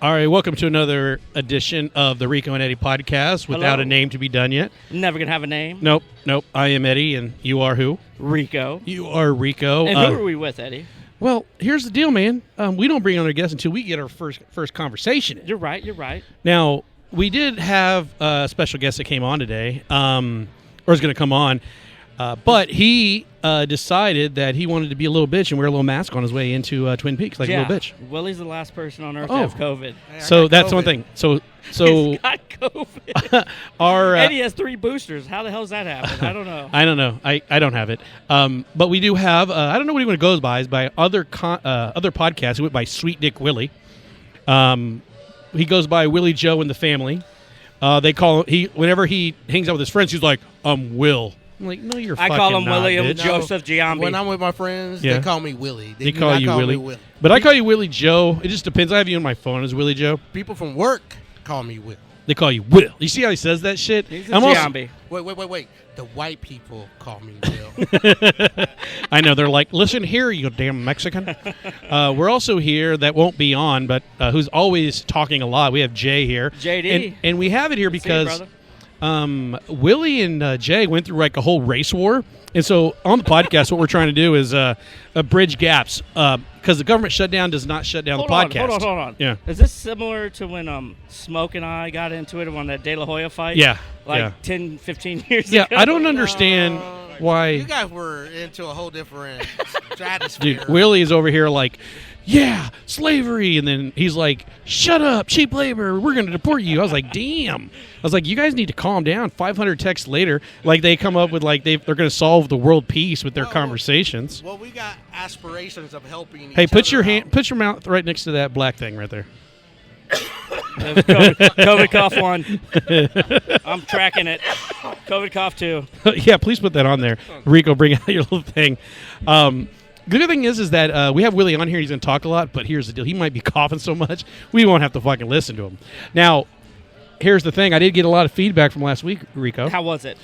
All right, welcome to another edition of the Rico and Eddie podcast without Hello. a name to be done yet. Never gonna have a name. Nope. I am Eddie, and you are who? Rico. You are Rico. And who are we with, Eddie? Well, here's the deal, man. We don't bring on our guests until we get our first conversation in. You're right. Now, we did have a special guest that came on today, or is going to come on, but he decided that he wanted to be a little bitch and wear a little mask on his way into Twin Peaks, like a little bitch. Willie's the last person on earth to have COVID. Hey, So that's COVID. one thing. So He's got COVID. our Eddie has 3 boosters. How the hell's that happen? I don't know. I don't know. I don't have it. But we do have. I don't know what he goes by. Is by other podcasts. He went by Sweet Dick Willie. He goes by Willie Joe and the Family. They call him. Whenever he hangs out with his friends, he's like, Will. I'm like, no, you're. I fucking call him not, William bitch. Joseph Giambi. When I'm with my friends, Yeah. they call me Willie. They do call not you me Willie. Will. But I call you Willie Joe. It just depends. I have you on my phone as Willie Joe. People from work call me Will. They call you Will. You see how he says that shit? He's a I'm also- Giambi. Wait. The white people call me Will. I know. They're like, listen here, you damn Mexican. We're also here that won't be on, but who's always talking a lot. We have Jay here. JD. And we have it here See you, because brother. Willie and Jay went through like a whole race war. And so on the podcast, what we're trying to do is bridge gaps because the government shutdown does not shut down the podcast. Hold on. Yeah. Is this similar to when Smoke and I got into it on that De La Hoya fight? Yeah. Like yeah. 10, 15 years Yeah, ago? I don't understand why. You guys were into a whole different stratosphere. Dude, Willie is over here like, yeah, slavery. And then he's like, shut up, cheap labor. We're going to deport you. I was like, damn. I was like, you guys need to calm down. 500 texts later, like they come up with like they're going to solve the world peace with their conversations. Well, we got aspirations of helping Hey, each put other your out. put your mouth right next to that black thing right there. COVID cough 1. I'm tracking it. COVID cough 2. Yeah, please put that on there. Rico, bring out your little thing. The good thing is that we have Willie on here. He's going to talk a lot, but here's the deal. He might be coughing so much, we won't have to fucking listen to him. Now, here's the thing. I did get a lot of feedback from last week, Rico. How was it?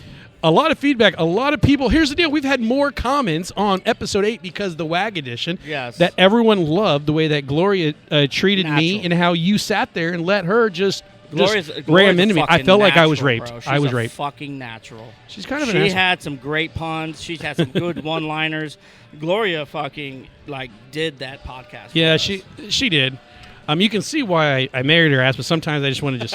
A lot of feedback. A lot of people. Here's the deal. We've had more comments on episode 8 because the WAG edition. Yes. That everyone loved the way that Gloria treated me Natural. and how you sat there and let her just Gloria's ram a into me. I fucking felt like I was natural, raped. bro. She's I was a raped. fucking natural. She's kind of an She asshole. had some great puns. She's had some good one-liners. Gloria fucking did that podcast. Yeah, for us. she did. You can see why I married her ass, but sometimes I just want to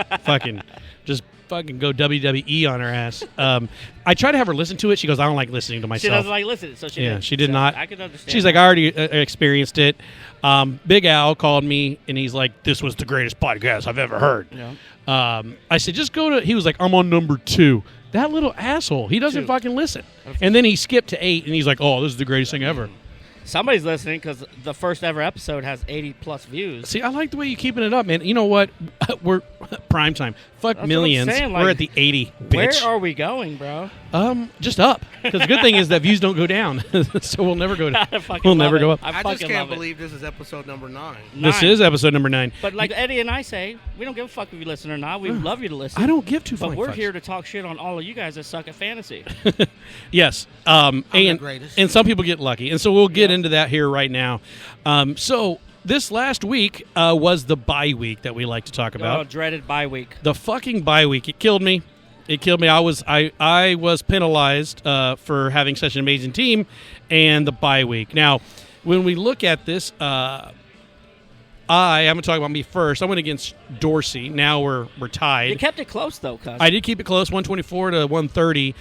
just fucking go WWE on her ass. I try to have her listen to it. She goes, I don't like listening to myself. She doesn't like listen, so she Yeah, didn't. she did So not. I could understand. She's like, I already experienced it. Big Al called me, and he's like, this was the greatest podcast I've ever heard. Yeah. I said, just go to, he was like, I'm on number 2. That little asshole. He doesn't 2. fucking listen. And then he skipped to 8, and he's like, oh, this is the greatest thing ever. Somebody's listening because the first ever episode has 80+ views. See, I like the way you're keeping it up, man. You know what? We're prime time. Fuck That's what I'm millions. saying, We're like, at the 80, Where bitch. are we going, bro? Just up. Because the good thing is that views don't go down. So we'll never go down. I fucking We'll love never it. go up. I fucking just can't love it. believe this is episode number 9. This 9. is episode number 9. But like Eddie and I say, we don't give a fuck if you listen or not. We love you to listen. I don't give two But flying we're fucks. here to talk shit on all of you guys that suck at fantasy. Yes. the greatest. And some people get lucky. And so we'll get into that here right now. So this last week was the bye week that we like to talk Oh, about. dreaded bye week. The fucking bye week. It killed me. I was penalized for having such an amazing team and the bye week. Now, when we look at this, I'm going to talk about me first. I went against Dorsey. Now we're tied. You kept it close though, cuz. I did keep it close, 124 to 130.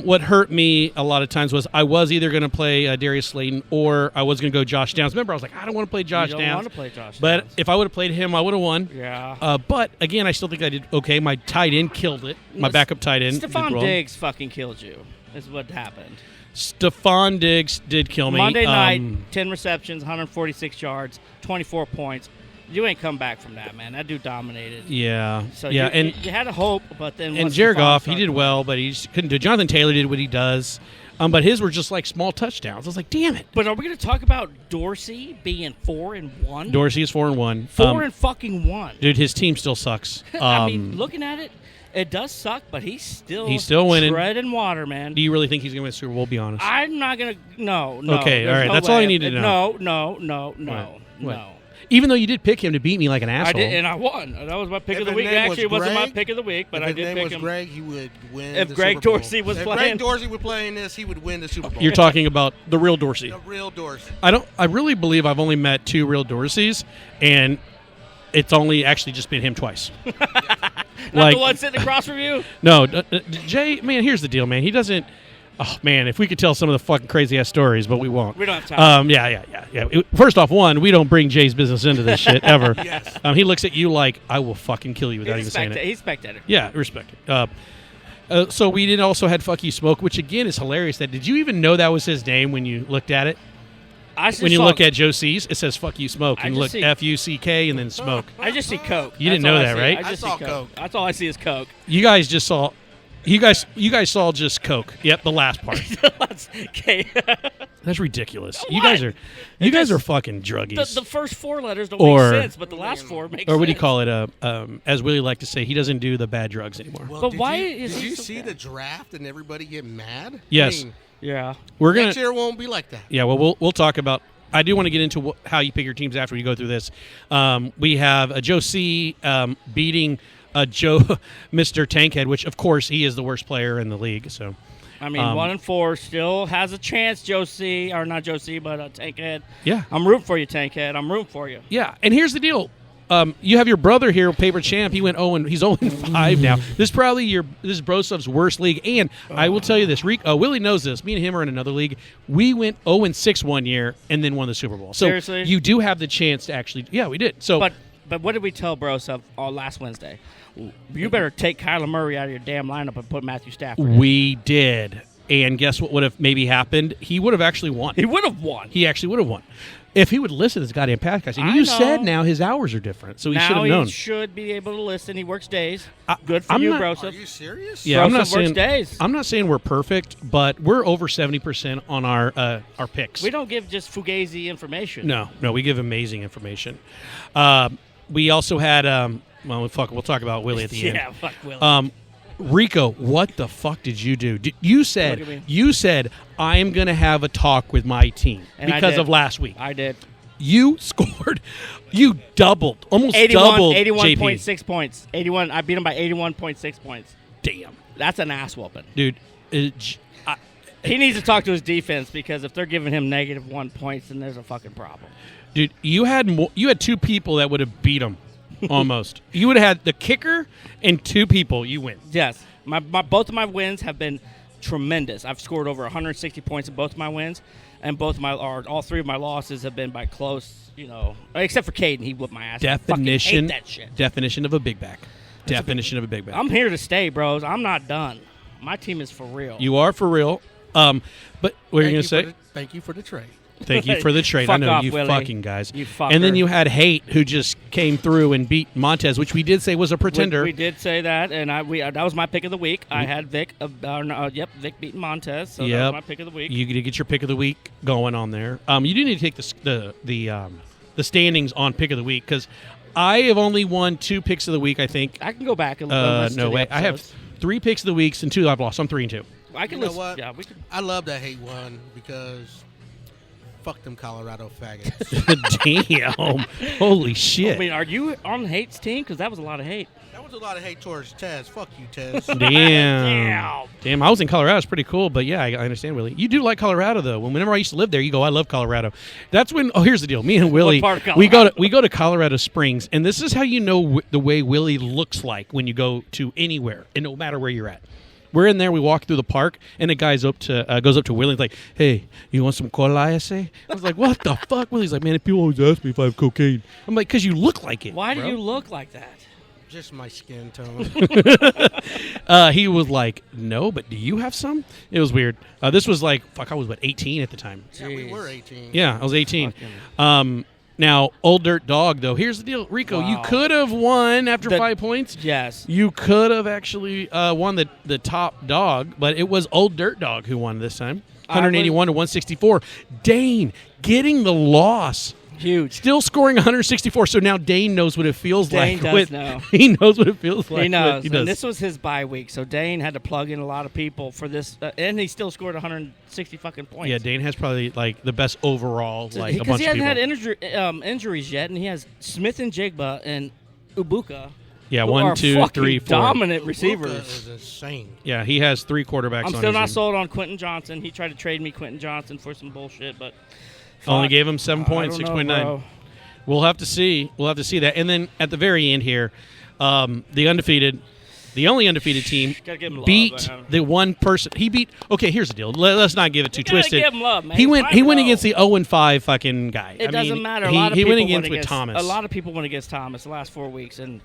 What hurt me a lot of times was I was either going to play Darius Slayton or I was going to go Josh Downs. Remember, I was like, I don't want to play Josh you don't Downs. want to play Josh But Downs. if I would have played him, I would have won. Yeah. But again, I still think I did okay. My tight end killed it. My backup tight end. did Stephon well. Diggs fucking killed you. Is what happened. Stephon Diggs did kill me. Monday night, 10 receptions, 146 yards, 24 points. You ain't come back from that, man. That dude dominated. Yeah. So yeah. you had a hope, but then And once Jared Stephon Goff, he started did well, but he just couldn't do it. Jonathan Taylor did what he does. But his were just like small touchdowns. I was like, damn it. But are we going to talk about Dorsey being 4-1? Dorsey is 4-1. 4-1. Dude, his team still sucks. I mean, looking at it, it does suck, but he's still winning. treading water, man. Do you really think he's going to win the Super Bowl? Be honest. I'm not going to. No. Okay, all there's right. no That's all way. you need to know. No. What? Even though you did pick him to beat me like an I asshole. did, and I won. That was my pick If of the his week. name Actually, it was wasn't my Greg, pick of the week, but I if his did name pick was him. Greg, he would win. If the Greg Super Bowl. Dorsey was if playing- Greg Dorsey was playing this, he would win the Super Bowl. You're talking about the real Dorsey. the real Dorsey. I really believe I've only met 2 real Dorseys, and it's only actually just been him twice. Not the one sitting across from you. No, Jay, man, here's the deal, man. He doesn't. Oh man, if we could tell some of the fucking crazy ass stories, but we won't. We don't have time. Yeah. First off, we don't bring Jay's business into this shit ever. Yes. He looks at you like I will fucking kill you without even saying it. He's spectator. Yeah, respect it. So we did also had Fuck You Smoke, which again is hilarious. Did you even know that was his name when you looked at it? When you look at Joe C's, it says "Fuck You Smoke," and look F-U-C-K and then smoke. I just see Coke. You didn't That's all know that, see. right? I just I see saw Coke. That's all I see is Coke. You guys just saw. You guys saw just Coke. Yep, the last part. Okay. That's ridiculous. What? You guys just- are fucking druggies. The first 4 letters don't Or- make sense, but the last 4 make sense. Or what do you call it? As Willie like to say, he doesn't do the bad drugs anymore. Well, But did why you, is did he you so see bad? the draft and everybody get mad? Yes. I mean, Yeah. We're gonna. next year won't be like that. Yeah. Well, we'll talk about. I do want to get into how you pick your teams after we go through this. We have a Joe C beating Joe Mr. Tankhead, which of course he is the worst player in the league. So. I mean, 1-4 still has a chance, Joe C. Or not Joe C, but Tankhead. Yeah. I'm rooting for you, Tankhead. I'm rooting for you. Yeah, and here's the deal. You have your brother here, Paper Champ. He went 0 and he's 0-5 now. This is probably this is Brosov's worst league. And I will tell you this, Willie knows this. Me and him are in another league. We went 0-6 one year and then won the Super Bowl. So Seriously? you do have the chance to actually. Yeah, we did. So But what did we tell Brosov last Wednesday? You better take Kyler Murray out of your damn lineup and put Matthew Stafford in. we did. And guess what would have maybe happened? He would have actually won. He would have won. He actually would have won. If he would listen to this goddamn podcast. And I you know. said now his hours are different, so he should Now have known. he should be able to listen. He works days. I- Good for I'm you, not- Are Brosov. you serious? Yeah, I'm Brosov not works saying days. I'm not saying we're perfect, but we're over 70% on our picks. We don't give just fugazi information. No, we give amazing information. We also had we'll talk about Willie at the Yeah, end. fuck Willie. Rico, what the fuck did you do? You Look at me. said I am going to have a talk with my team And I because did. of last week. I did. You scored. You doubled, almost 81, doubled 81.6 points. 81. I beat him by 81.6 points. Damn, That's an ass whooping. dude. He needs to talk to his defense because if they're giving him -1 points, then there's a fucking problem. Dude, you had 2 people that would have beat him. Almost. You would have had the kicker and 2 people. You win. Yes, my both of my wins have been tremendous. I've scored over 160 points in both of my wins, and all 3 of my losses have been by close. Except for Caden, he whooped my ass. I fucking hate that shit. Definition of a big back. Definition of a big back. I'm here to stay, bros. I'm not done. My team is for real. You are for real. But what are you going to say? Thank you for the trade. Thank you for the trade. I Fuck know off, you Willie. fucking guys. You fucker. And then you had Hate, who just came through and beat Montez, which we did say was a pretender. We did say that, and that was my pick of the week. I had Vic. Vic beating Montez. So that was my pick of the week. You get to get your pick of the week going on there. You do need to take the standings on pick of the week because I have only won 2 picks of the week. I think. I can go back and listen No to the way. I have episodes. 3 picks of the weeks and 2 I've lost. So I'm 3-2. I can You know listen. what? Yeah, we can. I love that hate one because fuck them Colorado faggots. Damn! Holy shit! I mean, are you on Hate's team? Because that was a lot of hate. That was a lot of hate towards Taz. Fuck you, Taz. Damn! I was in Colorado. It's pretty cool, but yeah, I understand, Willie. You do like Colorado, though. Whenever I used to live there, you go, "I love Colorado." That's when. Oh, here's the deal. Me and Willie, part of we Colorado? go to Colorado Springs, and this is how you know the way Willie looks like when you go to anywhere, and no matter where you're at. We're in there. We walk through the park, and a guy's goes up to Willie. He's like, "Hey, you want some cola?" I say. I was like, "What the fuck?" Willie's like, "Man, people always ask me if I have cocaine." I'm like, "Cause you look like it." Why bro." do you look like that? Just my skin tone. He was like, "No, but do you have some?" It was weird. This was like, I was 18 at the time. Yeah, we were 18. Yeah, I was 18. Fucking- Now, Old Dirt Dog, though. Here's the deal, Rico. You Wow. could have won after The- 5 points. Yes. You could have actually won the top dog, but it was Old Dirt Dog who won this time. 181 to 164. Dane getting the loss Huge. Still scoring 164. So now Dane knows what it feels Dane like. does know. He knows what it feels like. He knows. He does. And this was his bye week, so Dane had to plug in a lot of people for this, and he still scored 160 fucking points. Yeah, Dane has probably like the best overall. Like a because bunch he of hasn't people. had injuries yet, and he has Smith and Jigba and Ibuka. Yeah, who 1, are 2, fucking 3, 4. dominant Luka receivers. is insane. Yeah, he has 3 quarterbacks. I'm on still his not team. sold on Quentin Johnson. He tried to trade me Quentin Johnson for some bullshit, but Only fuck. gave him 7 points, I don't know, 6.9. bro. We'll have to see. We'll have to see that. And then at the very end here, the only undefeated team Gotta give him love, beat man. the one person. He beat. Okay, here's the deal. Let's not give it too You gotta twisted. give him love, man. He He's went. He went 5-0. against the 0-5 fucking guy. It doesn't matter. A He, lot of he people went against with Thomas. A lot of people went against Thomas the last 4 weeks, and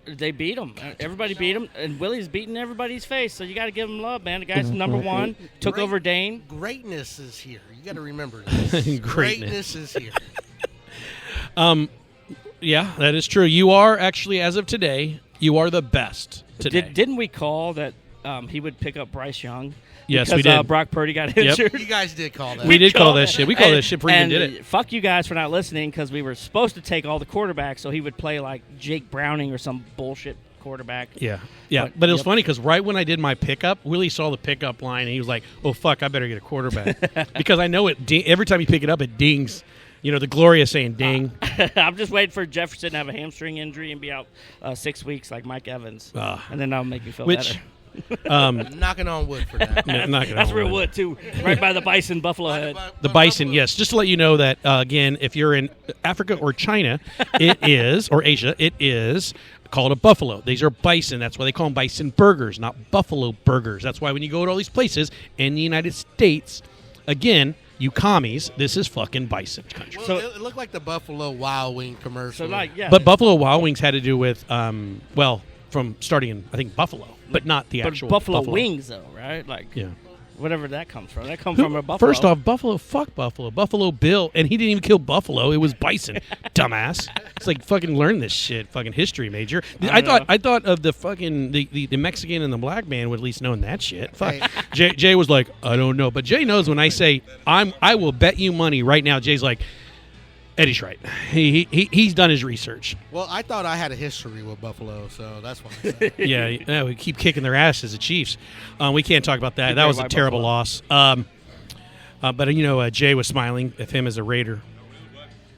they beat him. Everybody beat him, and Willie's beating everybody's face. So you got to give him love, man. The guy's number one. Took over Dane. Greatness is here. You got to remember this. Greatness is here. Yeah, that is true. You are actually, as of today, you are the best today. Didn't we call that he would pick up Bryce Young? Yes, because, we did. Brock Purdy got injured. You guys did call that. We did call called that it. shit. We called that shit before you even And did it. fuck you guys for not listening, because we were supposed to take all the quarterbacks, so he would play like Jake Browning or some bullshit quarterback. Yeah. But it was Yep. funny because right when I did my pickup, Willie saw the pickup line and he was like, "Oh fuck, I better get a quarterback," because I know it. Every time you pick it up, it dings. You know, the Gloria saying "ding." I'm just waiting for Jefferson to have a hamstring injury and be out 6 weeks like Mike Evans, and then that'll make me feel Which, better. Knocking on wood for that. I'm not gonna That's hold real it. wood too, right by the Bison Buffalo Head. The bison, yes. Just to let you know that again, if you're in Africa or China, it is, or Asia, it is called a buffalo. These are bison. That's why they call them bison burgers, not buffalo burgers. That's why when you go to all these places in the United States, again, you commies, this is fucking bison country. Well, So- it looked like the Buffalo Wild Wing commercial. So like, yeah, But Buffalo Wild Wings had to do with, from starting in, I think, Buffalo, but not the but actual Buffalo wings though, right? Like, Yeah. whatever that comes from. That comes from a buffalo. First off, Buffalo, fuck Buffalo. Buffalo Bill, and he didn't even kill Buffalo. It was bison, dumbass. It's like fucking learn this shit, fucking history major. I thought of the fucking the Mexican and the black man would at least known that shit. Fuck. Hey. Jay was like, I don't know, but Jay knows when I say I will bet you money right now. Jay's like, Eddie's right. He's done his research. Well, I thought I had a history with Buffalo, so that's why I said. Yeah, we keep kicking their asses, the Chiefs. We can't talk about that. Keep That was a right by terrible Buffalo. loss. But Jay was smiling at him as a Raider.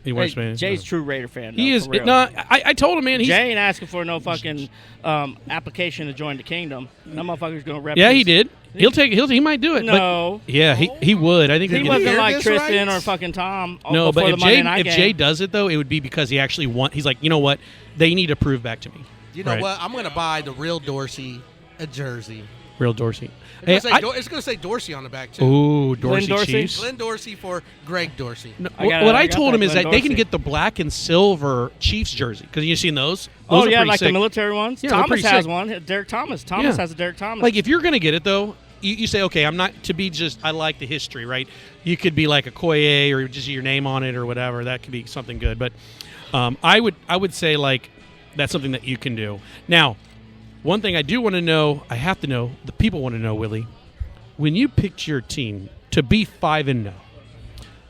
He was Hey, smiling. Jay's true Raider fan. He though, is. for real. No, I told him, man. He's, Jay ain't asking for no fucking application to join the kingdom. That motherfucker's gonna rep. yeah, his- he did. He might do it. No, But yeah, he would. I think he he'd get wasn't hear like this Tristan right? or fucking Tom. No, but before if the Monday Jay night game. Jay does it though, it would be because he actually He's like, you know what? They need to prove back to me. You know Right. what? I'm going to buy the real Dorsey a jersey. Real Dorsey. Hey, It's going to say Dorsey on the back, too. ooh, Dorsey Dorsey? Chiefs. Glenn Dorsey for Greg Dorsey. No, I got- what I I got told that him is Glenn that they can Dorsey. get the black and silver Chiefs jersey because you've seen those. Oh Those are yeah, pretty like sick. the military ones. Yeah, they're Thomas pretty has sick. one. Derek Thomas. Yeah. has a Derek Thomas. Like if you're gonna get it though, you say, okay, I'm not to be just. I like the history, right? You could be like a Koye or just your name on it or whatever. That could be something good. But I would say like that's something that you can do. Now, one thing I do want to know, I have to know, the people want to know, Willie, when you picked your team to be 5-0,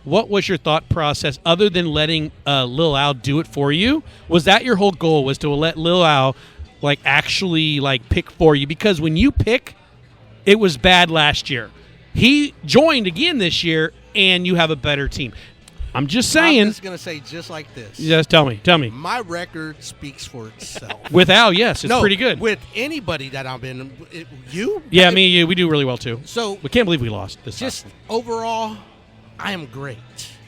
what was your thought process other than letting Lil Al do it for you? Was that your whole goal, was to let Lil Al like actually like pick for you? Because when you pick, it was bad last year. He joined again this year, and you have a better team. I'm just saying. I'm just going to say just like this. Just tell me. My record speaks for itself. With Al, yes, it's pretty good. With anybody that I've been, you? Yeah, me and you, we do really well too. So We can't believe we lost this just time. overall, I am great.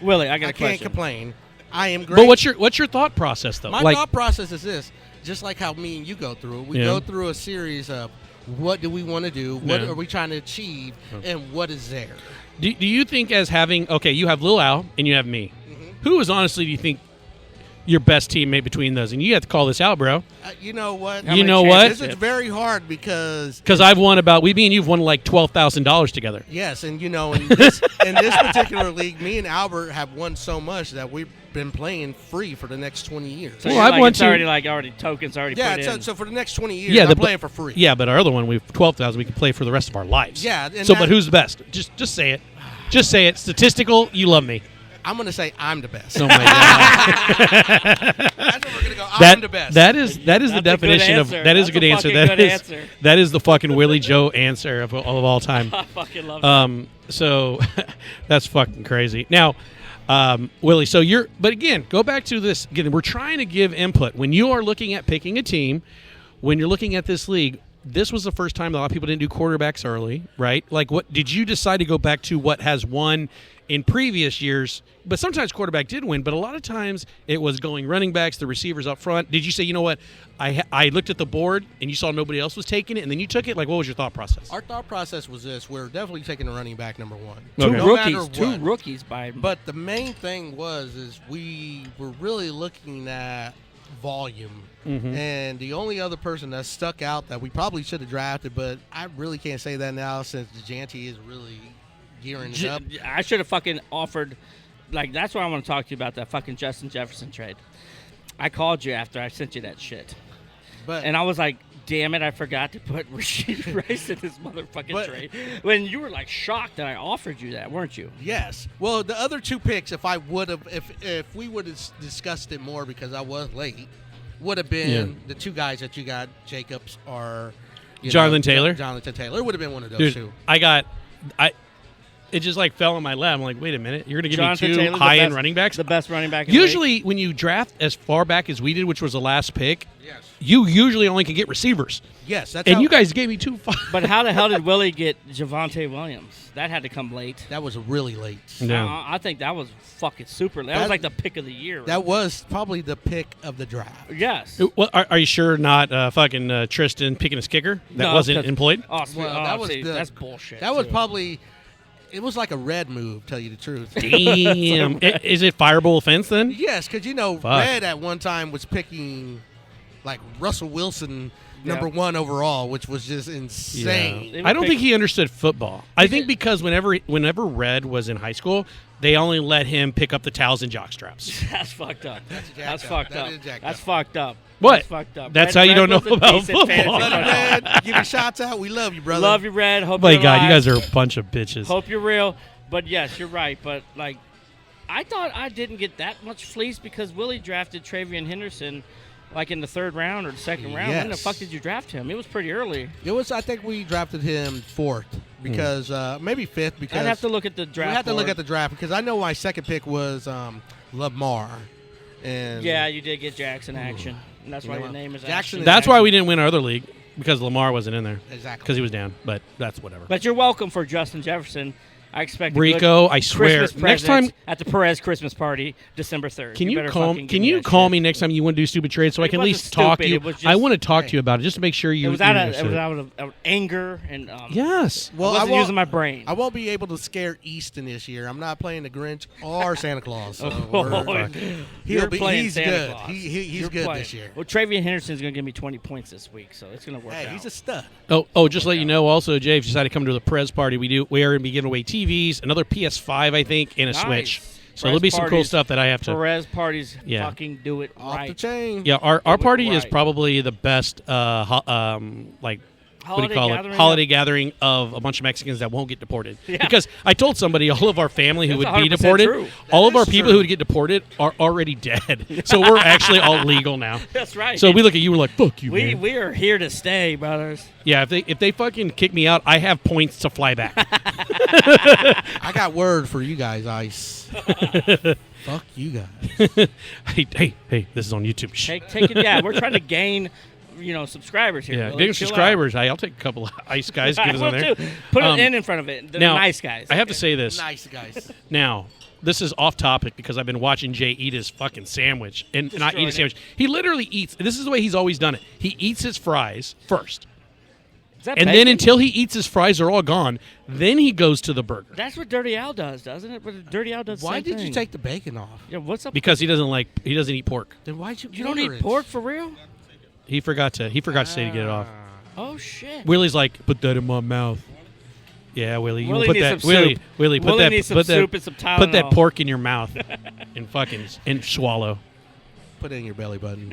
Willie, I got I a can't question. complain. I am great. But what's your thought process though? My like, thought process is this: just like how me and you go through, we Yeah. go through a series of what do we want to do, what Yeah. are we trying to achieve, and what is there. do you think as having you have Lil Al and you have me, who is honestly do you think your best teammate between those? And you have to call this out, bro. You know what? You know what? This is very hard because Because I've won me and you've won like $12,000 together. yes, and in this particular league, me and Albert have won so much that we've been playing free for the next 20 years. So Well, you're I've like, won it's two. already tokens already Yeah, put in. so for the next 20 years, Yeah, I'm the- playing for free. Yeah, but our other one, we've 12,000. We can play for the rest of our lives. Yeah, and So, that- but who's the best? Just say it. Just say it. Statistical. You love me. I'm going to say I'm the best. Oh my God. That's what we're going to go. I'm the best. That is the definition of that is a good answer. That is the fucking Willie Joe answer of all time. I fucking love that. So that's fucking crazy. Now, Willie, so but again, go back to this again. We're trying to give input when you are looking at picking a team. When you're looking at this league, this was the first time a lot of people didn't do quarterbacks early, right? Like, what did you decide to go back to what has won in previous years? But sometimes quarterback did win, but a lot of times it was going running backs, the receivers up front. Did you say, you know what, I looked at the board and you saw nobody else was taking it, and then you took it? Like, what was your thought process? Our thought process was this. We're definitely taking a running back number one. Okay. Two rookies by. But the main thing is we were really looking at volume. Mm-hmm. And the only other person that stuck out that we probably should have drafted, but I really can't say that now since DeJante is really gearing it up. I should have fucking offered, like, that's what I want to talk to you about, that fucking Justin Jefferson trade. I called you after I sent you that shit. And I was like, damn it, I forgot to put Rashid Rice in this motherfucking trade. When you were like shocked that I offered you that, weren't you? Yes. Well, the other two picks, if we would have discussed it more because I was late, would have been the two guys that you got, Jacobs or Jonathan Taylor. Jonathan Taylor would have been one of those Dude, two. It just like fell in my lap. I'm like, wait a minute, you're going to give Jonathan me two Taylor, high-end running backs? The best running back in the Usually, league. when you draft as far back as we did, which was the last pick, Yes. you usually only can get receivers. Yes, that's And you guys gave me two. But how the hell did Willie get Javonte Williams? That had to come late. That was really late. No. I think that was fucking super. That was like the pick of the year. That was probably the pick of the draft. Yes. Well, are you sure not fucking Tristan picking his kicker that No, wasn't 'cause- employed? That's bullshit. That was too. probably. It was like a red move, tell you the truth. Damn. Is it fireable offense then? Yes, because Red at one time was picking like Russell Wilson number one overall, which was just insane. Yeah. I don't think he understood football. I think because whenever Red was in high school, they only let him pick up the towels and jock straps. That's fucked up. That's up. fucked That up. is jacked That's up. fucked up. What? That's fucked up. That's how you don't know was a about decent football. fantasy Let him player. Red, give your shots out. We love you, brother. Love you, Red. Hope My you're God, you alive. guys are a bunch of bitches. Hope you're real. But yes, you're right. But like, I thought I didn't get that much fleece because Willie drafted Travion Henderson like in the third round or the second round. When the Yes. fuck did you draft him? It was pretty early. It was. I think we drafted him fourth because maybe fifth because I'd have to look at the draft. we had to look board. at the draft because I know my second pick was Lamar, and Yeah, you did get Jackson action, and that's You why know your what? name is Jackson Ashton. That's why we didn't win our other league, because Lamar wasn't in there. exactly Because he was down. But that's whatever. But you're welcome for Justin Jefferson. I expect a Rico, good I swear. Christmas Next present time, at the Perez Christmas party, December 3rd. can you better call? fucking Can give you that call shit. me next time you want to do stupid trades so I It can at wasn't least talk to stupid, you? it was I just- want to talk to you about it just to make sure you. It was out you of anger and Yes. Well, I I wasn't won't- using my brain. I won't be able to scare Easton this year. I'm not playing the Grinch or Santa Claus. So You're playing he's Santa good. Claus. He's You're good playing. this year. Well, Travion Henderson's going to give me 20 points this week, so it's going to work Hey, out. he's a stud. Oh, just let you know. Also, Jay, if you decide to come to the Prez party, we are going to be giving away TVs, another PS5, I think, and a Nice. Switch. So Perez there'll be some cool parties- stuff that I have to. Perez parties Yeah. fucking do it Off right. the chain. Yeah, our Do it party is right. probably the best. Like. What do you call it? gathering? Holiday gathering of a bunch of Mexicans that won't get deported. Yeah. Because I told somebody all of our family who That's would be 100% deported, true. all of That our is people true. who would get deported are already dead. So we're actually all legal now. That's right. So we look at you, we're like, fuck you, we man. we are here to stay, brothers. Yeah, if they fucking kick me out, I have points to fly back. I got word for you guys, Ice. Fuck you guys. hey, this is on YouTube. Shh. Take it. Yeah, we're trying to gain, subscribers here. Yeah, Willie. getting Chill subscribers. I'll take a couple of ice guys, out. get us I on will there. too. Put Um, an N in front of it. The now, nice guys. I have to say this. Nice guys. Now, this is off topic because I've been watching Jay eat his fucking sandwich. And not eat a Destroyed sandwich. He literally eats. This is the way he's always done it. He eats his fries first. Is that And bacon? then until he eats his fries are all gone, then he goes to the burger. That's what Dirty Al does, doesn't it? But Dirty Al does. the Why same did you thing. take the bacon off? Yeah, what's up? Because he doesn't eat pork. Then why'd you? You don't order eat it? pork for real? He forgot to say to get it off. Oh shit. Willie's like, put that in my mouth. Yeah, Willie, you Willie put needs that. some Willie, soup. Willie, put Willie that. needs some Put that. soup and some Put that Tylenol. pork in your mouth and fucking swallow. Put it in your belly button.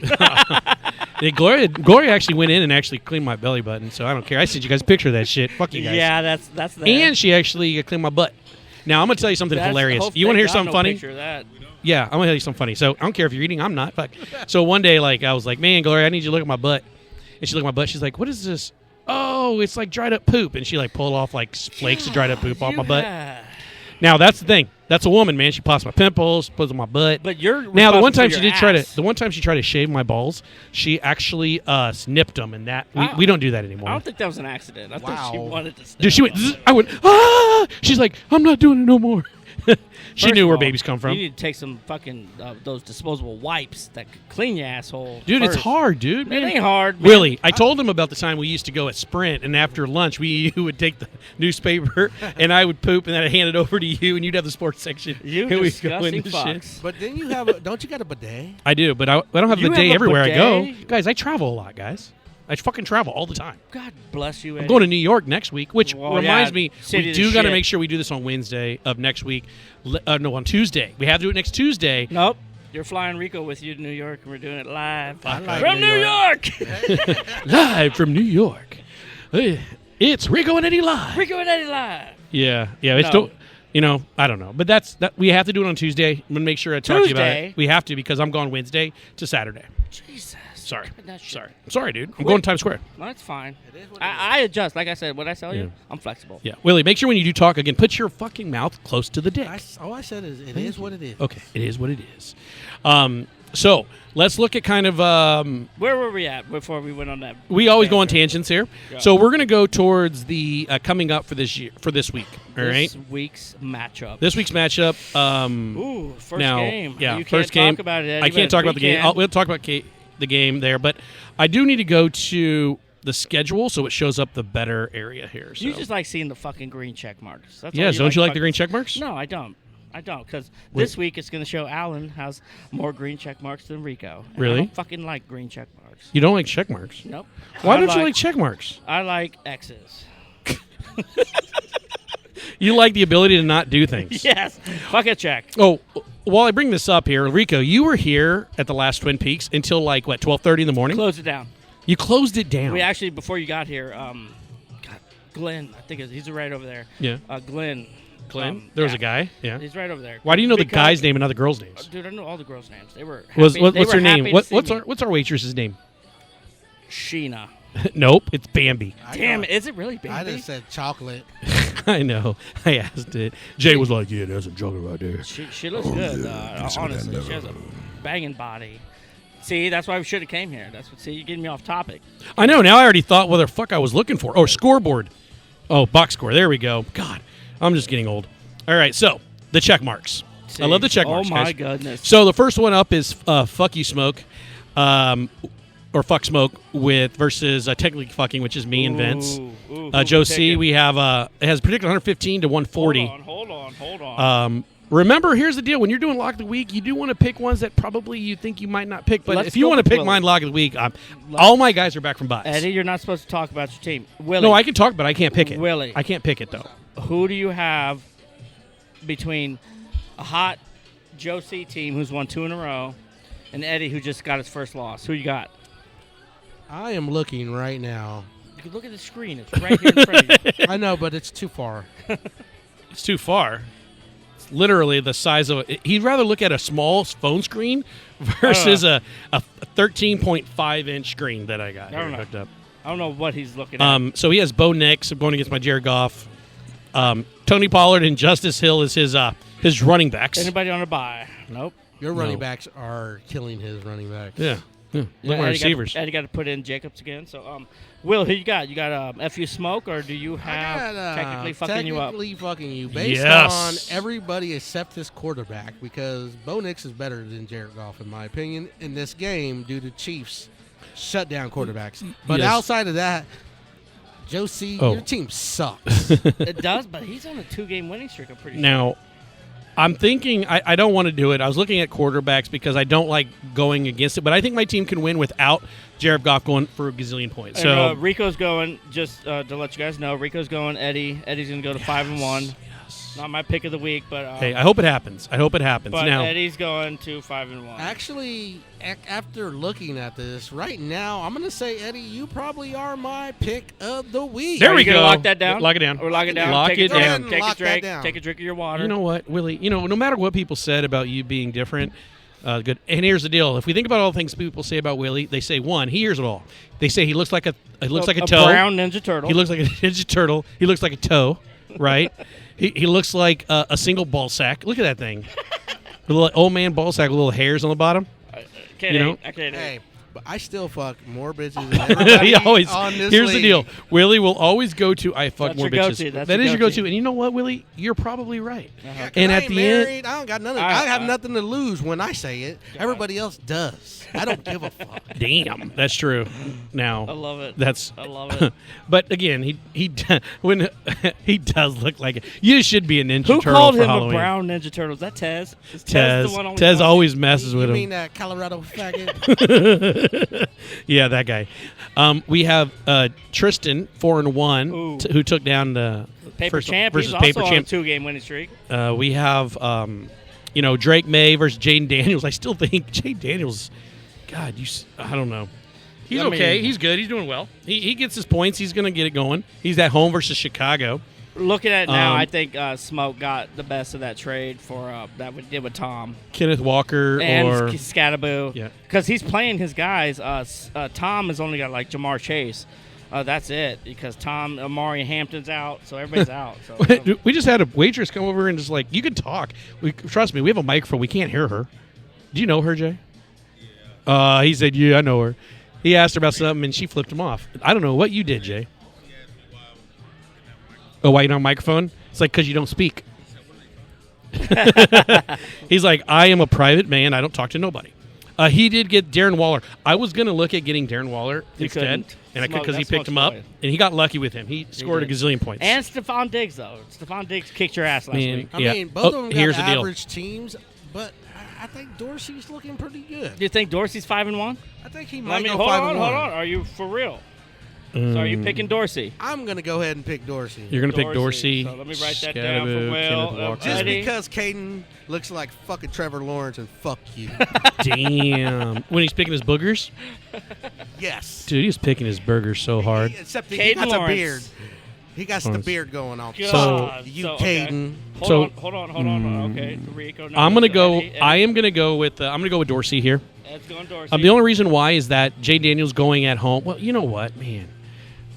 Yeah, Gloria actually went in and actually cleaned my belly button, so I don't care. I sent you guys a picture of that shit. Fuck you guys. Yeah, that's that. And she actually cleaned my butt. Now, I'm going to tell you something hilarious. You want to hear something funny? Yeah, I'm going to tell you something funny. So, I don't care if you're eating. I'm not. Fuck. So, one day, I was like, man, Gloria, I need you to look at my butt. And she looked at my butt. She's like, what is this? Oh, it's like dried up poop. And she, pulled off, flakes of dried up poop off my butt. Now, that's the thing. That's a woman, man. She pops my pimples, puts on my butt. But you're now the one time she tried to shave my balls, she actually snipped them, and that we don't do that anymore. I don't think that was an accident. I thought she wanted to. Dude, she went. I went. Ah! She's like, I'm not doing it no more. She knew where babies come from. You need to take some fucking those disposable wipes that could clean your asshole. Dude, it's hard, dude. It ain't hard, man. Willie, I told him about the time we used to go at Sprint, and after lunch, you would take the newspaper, and I would poop, and then I'd hand it over to you, and you'd have the sports section. You disgusting fucks. But then you have don't you got a bidet? I do, but I don't have a bidet everywhere I go. Guys, I travel a lot, guys. I fucking travel all the time. God bless you, Eddie. I'm going to New York next week, which reminds me, we do got to make sure we do this on Wednesday of next week. No, on Tuesday. We have to do it next Tuesday. Nope. You're flying Rico with you to New York, and we're doing it live from New York. Live from New York. It's Rico and Eddie live. Rico and Eddie live. Yeah. It's still, I don't know, but that we have to do it on Tuesday. I'm gonna make sure I talk to you about it. We have to because I'm going Wednesday to Saturday. Jesus. Sorry. I'm sorry, dude. I'm going to Times Square. No, that's fine. I adjust. Like I said, what I tell you, I'm flexible. Yeah. Willie, make sure when you do talk again, put your fucking mouth close to the dick. All I said is it is what it is. Okay. It is what it is. So let's look at kind of where were we at before we went on that? We always go on tangents here. Go. So we're going to go towards the coming up for this week. All right. This week's matchup. First game. Yeah, you first can't game. Talk about it, Eddie, I can't talk about the game. We'll talk about the game there, but I do need to go to the schedule so it shows up the better area here. So. You just like seeing the fucking green check marks. Don't you like the green check marks? No, I don't. Because this week it's going to show Alan has more green check marks than Rico. Really? I don't fucking like green check marks. You don't like check marks? Nope. Why don't you like check marks? I like X's. You like the ability to not do things. Yes. Fuck a check. Oh, while I bring this up here, Rico, you were here at the last Twin Peaks until 12:30 in the morning? Closed it down. You closed it down. We actually, before you got here, Glenn, I think he's right over there. Yeah. Glenn. There was a guy? Yeah. He's right over there. Why do you know the guy's name and not the girl's names? Dude, I know all the girls' names. They were happy. What's her name? What's our waitress's name? Sheena. Nope, it's Bambi. Damn, is it really Bambi? I just said chocolate. I know. I asked it. Jay was like, yeah, there's some chocolate right there. She looks good, honestly. She has a banging body. See, that's why we should have came here. You're getting me off topic. I know. Now I already thought what the fuck I was looking for. Oh, scoreboard. Oh, box score. There we go. God, I'm just getting old. All right, so the check marks. See, I love the check marks, Oh, my guys. goodness. So the first one up is Fuck You Smoke. Or Fuck Smoke versus Technically Fucking, which is me and Vince. Joe C, we have it has predicted 115 to 140. Hold on. Remember, here's the deal. When you're doing Lock of the Week, you do want to pick ones that probably you think you might not pick. But if you want to pick mine Lock of the Week, all my guys are back from buys. Eddie, you're not supposed to talk about your team. Willie. No, I can talk, but I can't pick it. Willie. I can't pick it, though. Who do you have between a hot Joe C team who's won 2 in a row and Eddie who just got his first loss? Who you got? I am looking right now. You can look at the screen. It's right here in front of you. I know, but it's too far. It's too far. It's literally the size of he'd rather look at a small phone screen versus a 13.5-inch screen that I got hooked up. I don't know what he's looking at. So he has Bo Nix going against my Jared Goff. Tony Pollard and Justice Hill is his running backs. Anybody on a bye? Nope. Your running backs are killing his running backs. Yeah. Look at my receivers. Eddie got to put in Jacobs again. So, Will, who you got? You got FU Smoke, or do you have technically fucking you up? Technically fucking you, based on everybody except this quarterback, because Bo Nix is better than Jared Goff, in my opinion, in this game due to Chiefs shutdown quarterbacks. But outside of that, Joe C, your team sucks. It does, but he's on a 2-game winning streak, I'm pretty sure. Now, I'm thinking I don't want to do it. I was looking at quarterbacks because I don't like going against it, but I think my team can win without Jared Goff going for a gazillion points. So Rico's going, just to let you guys know, Rico's going Eddie. Eddie's going to go to 5-1. Yes. Not my pick of the week, but Hey, I hope it happens. But Now, Eddie's going to 5-1. Actually, after looking at this, right now, I'm going to say, Eddie, you probably are my pick of the week. There Are we you gonna go. lock that down? Lock it down. Or lock it down. Lock take it a drink. down. Take Lock a that drink. down. Take a drink of your water. You know what, Willie? No matter what people said about you being different, good. And here's the deal: if we think about all the things people say about Willie, they say one, he hears it all. They say he looks like a toe. Brown Ninja Turtle. He looks like a Ninja Turtle. He looks like a toe, right? he looks like a single ball sack. Look at that thing. A little old man ball sack with little hairs on the bottom. Can't you know? eat. I can't eat. Hey, but I still fuck more bitches than everybody He always. on this Here's the league. deal: Willie will always go to I fuck That's more your bitches. go-to. That's That your is your go-to. go-to. And you know what, Willie? You're probably right. Uh-huh. And I at ain't the married. end, I don't got nothing. I- I have nothing to lose when I say it. Everybody else does. I don't give a fuck. damn, that's true. Now I love it. That's I love it. But again, when he does look like it. You should be a Ninja Who Turtle called for him Halloween. a brown Ninja Turtle? Is that Tez? Is Tez. the one Tez always messes You with mean him. that Colorado faggot? Yeah, that guy. We have Tristan 4-1 Ooh. who took down the Paper first champ. versus He's Paper also champ. on a 2-game winning streak. We have Drake May versus Jaden Daniels. I still think Jaden Daniels. God, I don't know. He's I mean- okay. He's good. He's doing well. He gets his points. He's going to get it going. He's at home versus Chicago. Looking at it now, Um, I think Smoke got the best of that trade for that we did with Tom Kenneth Walker and or Scattaboo. Yeah. Because he's playing his guys. Tom has only got like Jamar Chase. That's it. Because Amari Hampton's out, so everybody's out. So we just had a waitress come over and just like, you can talk. Trust me, we have a microphone. We can't hear her. Do you know her, Jay? He said, yeah, I know her. He asked her about something, and she flipped him off. I don't know what you did, Jay. Oh, why you don't have a microphone? It's like because you don't speak. He's like, I am a private man. I don't talk to nobody. He did get Darren Waller. I was going to look at getting Darren Waller You instead, couldn't. and I could because he That's picked him Smoke's up, boy. and he got lucky with him. He scored a did. gazillion points. And Stephon Diggs, though. Stephon Diggs kicked your ass last Man. week. I Yeah. mean, both Oh, of them got here's the deal. average teams, but I think Dorsey's looking pretty good. Do you think Dorsey's 5-1? I think he I might mean, go hold 5-1. on. Are you for real? So are you picking Dorsey? I'm going to go ahead and pick Dorsey. You're going to pick Dorsey. Dorsey. So let me write that down for Scattaboo, Will. Kenneth Walker. Just Eddie. because Caden looks like fucking Trevor Lawrence and fuck you. Damn. When he's picking his boogers? Yes. Dude, he's picking his burgers so hard. Except he Caden got Lawrence. a beard. He got the Lawrence. beard going on. God. You, So, okay. Caden. Hold on. Okay, Rico. No, I'm gonna so go. Eddie, I am gonna go with. I'm gonna go with Dorsey here. Ed's going Dorsey. The only reason why is that Jay Daniels going at home. Well, you know what, man.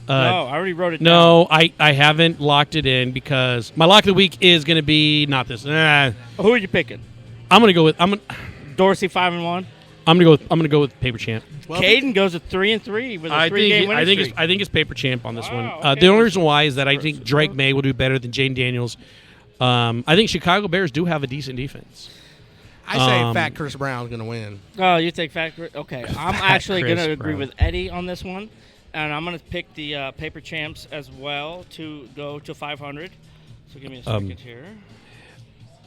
no, I already wrote it down. No, I haven't locked it in because my lock of the week is gonna be not this. Who are you picking? I'm gonna go with. I'm Dorsey 5-1. gonna go with Paper Champ. Well, Caden goes at 3-3 with a I 3-game think. winning I think. streak. I think it's Paper Champ on this Wow, one. okay. The only reason why is that I think Drake May will do better than Jane Daniels. I think Chicago Bears do have a decent defense. I say Fat Chris Brown's going to win. Oh, you take factor? Okay, I'm actually going to Chris agree Brown. with Eddie on this one, and I'm going to pick the Paper Champs as well to go to 500. So give me a second here.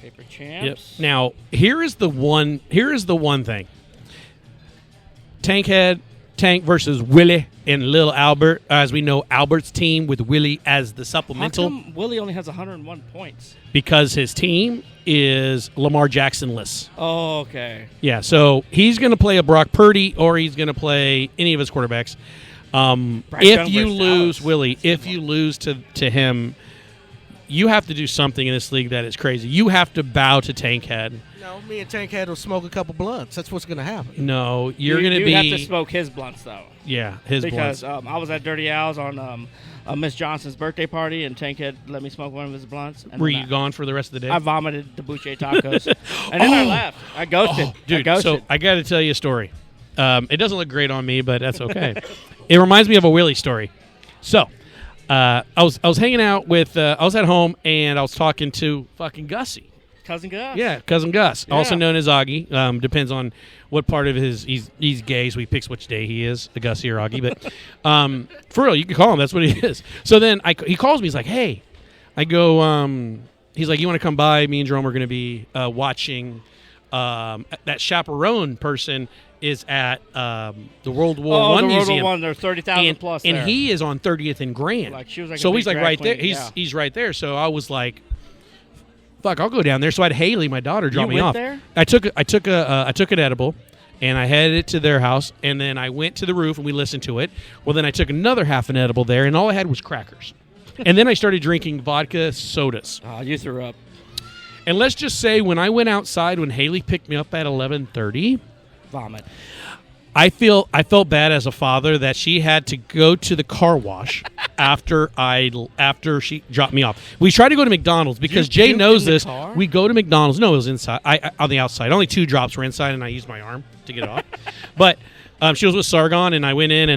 Paper Yep. Champs. Now here is the one thing. Tank versus Willie and Lil Albert. As we know, Albert's team with Willie as the How supplemental come Willie only has 101 points? because his team is Lamar Jackson-less. Oh, okay. Yeah, so he's going to play a Brock Purdy or he's going to play any of his quarterbacks. If Young you versus lose, Dallas. Willie, if you lose to him, you have to do something in this league that is crazy. You have to bow to Tankhead. No, me and Tankhead will smoke a couple blunts. That's what's going to happen. No, you're going to You be. have to smoke his blunts though, Yeah, his because blunts. I was at Dirty Al's on Miss Johnson's birthday party, and Tank had let me smoke one of his blunts. And Were then you gone for the rest of the day? I vomited the buche tacos, and then I left. I ghosted. Dude, I so ghosted. I got to tell you a story. It doesn't look great on me, but that's okay. It reminds me of a Willie story. So, I was hanging out with I was at home and I was talking to fucking Gussie. Cousin Gus. Yeah, cousin Gus, also Yeah. known as Augie. Depends on what part of he's gay, so he picks which day he is, a Gussie or Augie. But for real, you can call him. That's what he is. So then he calls me. He's like, "Hey," I go. He's like, "You want to come by? Me and Jerome are going to be watching that chaperone person." Is at the World War I the World Museum. War I. There's 30,000 plus and there. he is on 30th and Grand. Like, she was like a so big he's like drag right there. queen, yeah. He's right there. So I was like, fuck, I'll go down there. So I had Haley, my daughter, drop You me went off. there? I took an edible, and I headed it to their house, and then I went to the roof and we listened to it. Well, then I took another half an edible there, and all I had was crackers. And then I started drinking vodka sodas. Oh, you threw up. And let's just say when I went outside, when Haley picked me up at 11:30, Vomit. I felt bad as a father that she had to go to the car wash after she dropped me off. We tried to go to McDonald's because You Jay puked knows in the this. car? We go to McDonald's. No, it was inside. On the outside. Only 2 drops were inside, and I used my arm to get it off. But she was with Sargon, and I went in,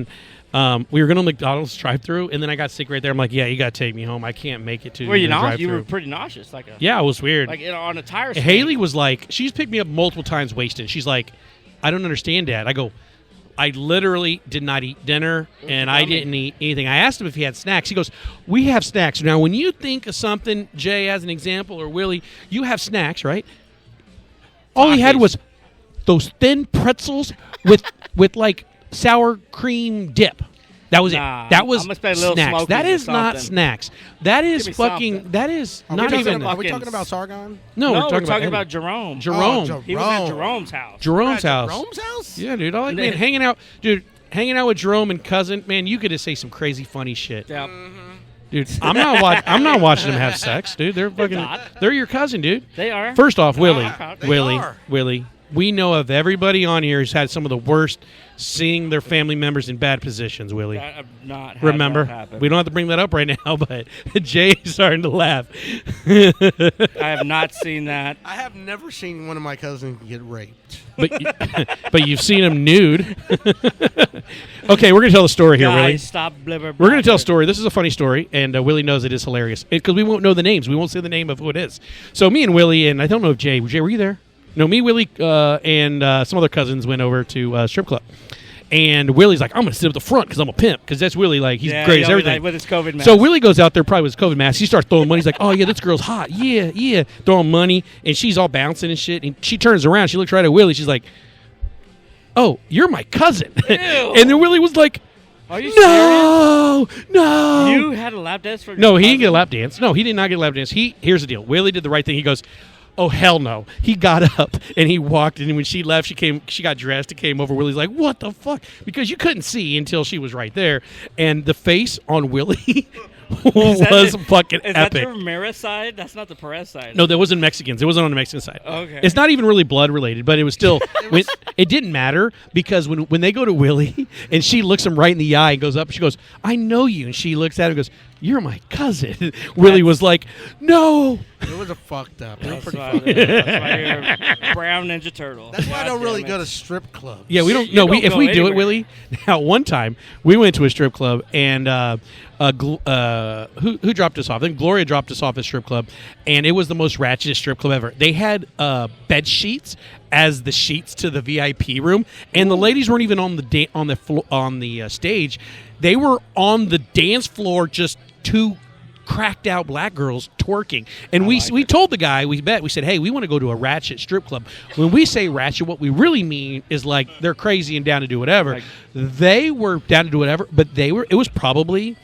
and we were going to McDonald's drive-through, and then I got sick right there. I'm like, yeah, you got to take me home. I can't make it to Were you the nauseous? drive-through. You were pretty nauseous. Yeah, it was weird. On a tire swing. Haley was like, she's picked me up multiple times wasted. She's like, I don't understand, Dad. I go, I literally did not eat dinner, and I didn't eat anything. I asked him if he had snacks. He goes, we have snacks. Now, when you think of something, Jay, as an example, or Willie, you have snacks, right? All he had was those thin pretzels with like sour cream dip. That was Nah, it. That was I'm gonna spend a little snacks. Smokies That or is not something. snacks. That is Give me fucking. something. That is Are not we even. talking, are we fucking- talking about Sargon? No, No, we're talking about Eddie. Jerome. Jerome. Oh, He was at Jerome. Jerome's house. Jerome's At house. Jerome's house? Yeah, dude. I like man hanging out, dude. Hanging out with Jerome and cousin, man. You could just say some crazy, funny shit, Yep. dude. I'm not watching them have sex, dude. They're fucking. not. They're your cousin, dude. They are. First off, Willie, They Willie, are. Willie. We know of everybody on here who's had some of the worst seeing their family members in bad positions. Willie, I've not had remember? that happen. We don't have to bring that up right now, but Jay's starting to laugh. I have not seen that. I have never seen one of my cousins get raped. but you've seen him nude. Okay, we're gonna tell the story here, Guys, Willie. stop blibber. We're going to tell a story. This is a funny story, and Willie knows it is hilarious because we won't know the names. We won't say the name of who it is. So me and Willie, and I don't know if Jay, were you there? No, me, Willie, and some other cousins went over to a strip club. And Willie's like, I'm going to sit at the front because I'm a pimp. Because that's Willie. Like, he's great as everything. With his COVID mask. So Willie goes out there probably with his COVID mask. He starts throwing money. He's like, oh, yeah, this girl's hot. Yeah, yeah. Throwing money. And she's all bouncing and shit. And she turns around. She looks right at Willie. She's like, oh, you're my cousin. And then Willie was like, Are you no, no. serious? You had a lap dance for No, your he didn't get a cousin? lap dance. No, he did not get a lap dance. Here's the deal. Willie did the right thing. He goes, oh, hell no. He got up and he walked, and when she left, she got dressed and came over. Willie's like, what the fuck? Because you couldn't see until she was right there. And the face on Willie was fucking Is epic. that the Ramirez side? That's not the Perez side. No, that wasn't Mexicans. It wasn't on the Mexican side. Okay. It's not even really blood related, but it was still. It didn't matter because when they go to Willie and she looks him right in the eye and goes up, she goes, I know you. And she looks at him and goes, you're my cousin. Willie was like, no. It was a fucked up. It was That's pretty why, fucked up. that's why you're a brown Ninja Turtle. That's why I God don't really damn go it. to strip clubs. Yeah, we don't. You No, don't if go we do it, anywhere. Willie. Now, one time we went to a strip club, and who dropped us off? I think Gloria dropped us off at a strip club, and it was the most ratchetest strip club ever. They had bed sheets as the sheets to the VIP room, and the ladies weren't even on the stage. They were on the dance floor, just two cracked out black girls twerking. And we told the guy, we said, hey, we want to go to a ratchet strip club. When we say ratchet, what we really mean is like they're crazy and down to do whatever. Like- They were down to do whatever, but it was probably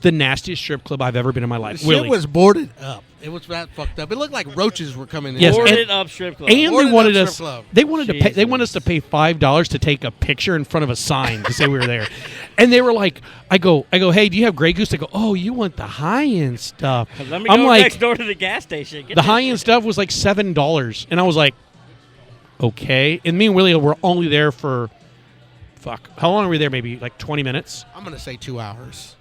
the nastiest strip club I've ever been in my life. Shit Willie. was boarded up. It was that fucked up. It looked like roaches were coming in. Yes, Boarded up strip club. And they Boarded wanted up us. strip club. They wanted to pay. They Jesus. wanted us to pay $5 to take a picture in front of a sign to say we were there. And they were like, I go, hey, do you have Grey Goose? They go, oh, you want the high end stuff? Let me I'm go like, next door to the gas station. Get the that high shit. end stuff was like $7, and I was like, okay. And me and Willie were only there for, how long were we there? Maybe like 20 minutes. I'm going to say 2 hours.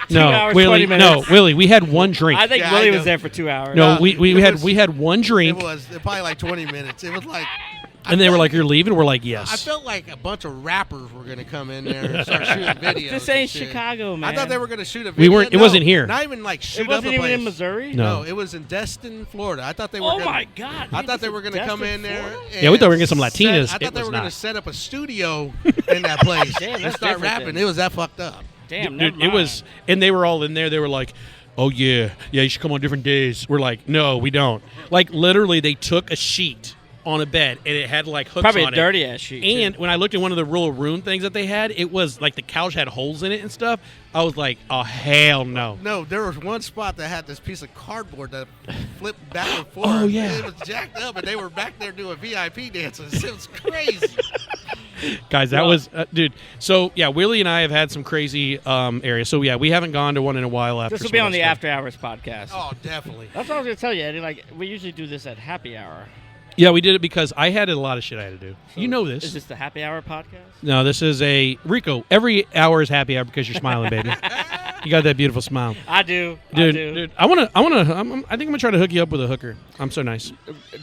2 No, hours, Willie. 20 minutes. No, Willie. We had one drink. I think Yeah, Willie I was know. there for 2 hours. No, No, we it had was- we had one drink, It was probably like 20 minutes. It was like. and they were like, "You're leaving." We're like, "Yes." I felt like a bunch of rappers were going to come in there and start shooting videos. This and ain't shit. Chicago, man. I thought they were going to shoot a We video. weren't- it wasn't here. Not even like shoot It wasn't up a even place. in Missouri. No. No, it was in Destin, Florida. I thought they were. Oh gonna, my God! I thought they were going to come in there. Yeah, we thought we were gonna get some set- Latinas. I It thought they was were going to not. set up a studio in that place Damn, and that's start different rapping. then. It was that fucked up. Damn, Dude, never it was, mind. and they were all in there. They were like, "Oh yeah, you should come on different days." We're like, "No, we don't." Like literally, they took a sheet on a bed, and it had like hooks Probably on a dirty-ass sheet. And when I looked at one of the roll room things that they had, it was like the couch had holes in it and stuff. I was like, oh, hell no. No, there was one spot that had this piece of cardboard that flipped back and forth. Oh, yeah. It was jacked up, and they were back there doing VIP dances. It was crazy. Guys, that was, dude. So, yeah, Willie and I have had some crazy areas. So, yeah, we haven't gone to one in a while after. This will be on the After Hours podcast. Oh, definitely. That's what I was going to tell you, Eddie. Like, we usually do this at happy hour. Yeah, we did it because I had a lot of shit I had to do. So you know this. Is this the happy hour podcast? No, this is a Rico. Every hour is happy hour because you're smiling, baby. You got that beautiful smile. I do, dude. I think I'm gonna try to hook you up with a hooker. I'm so nice.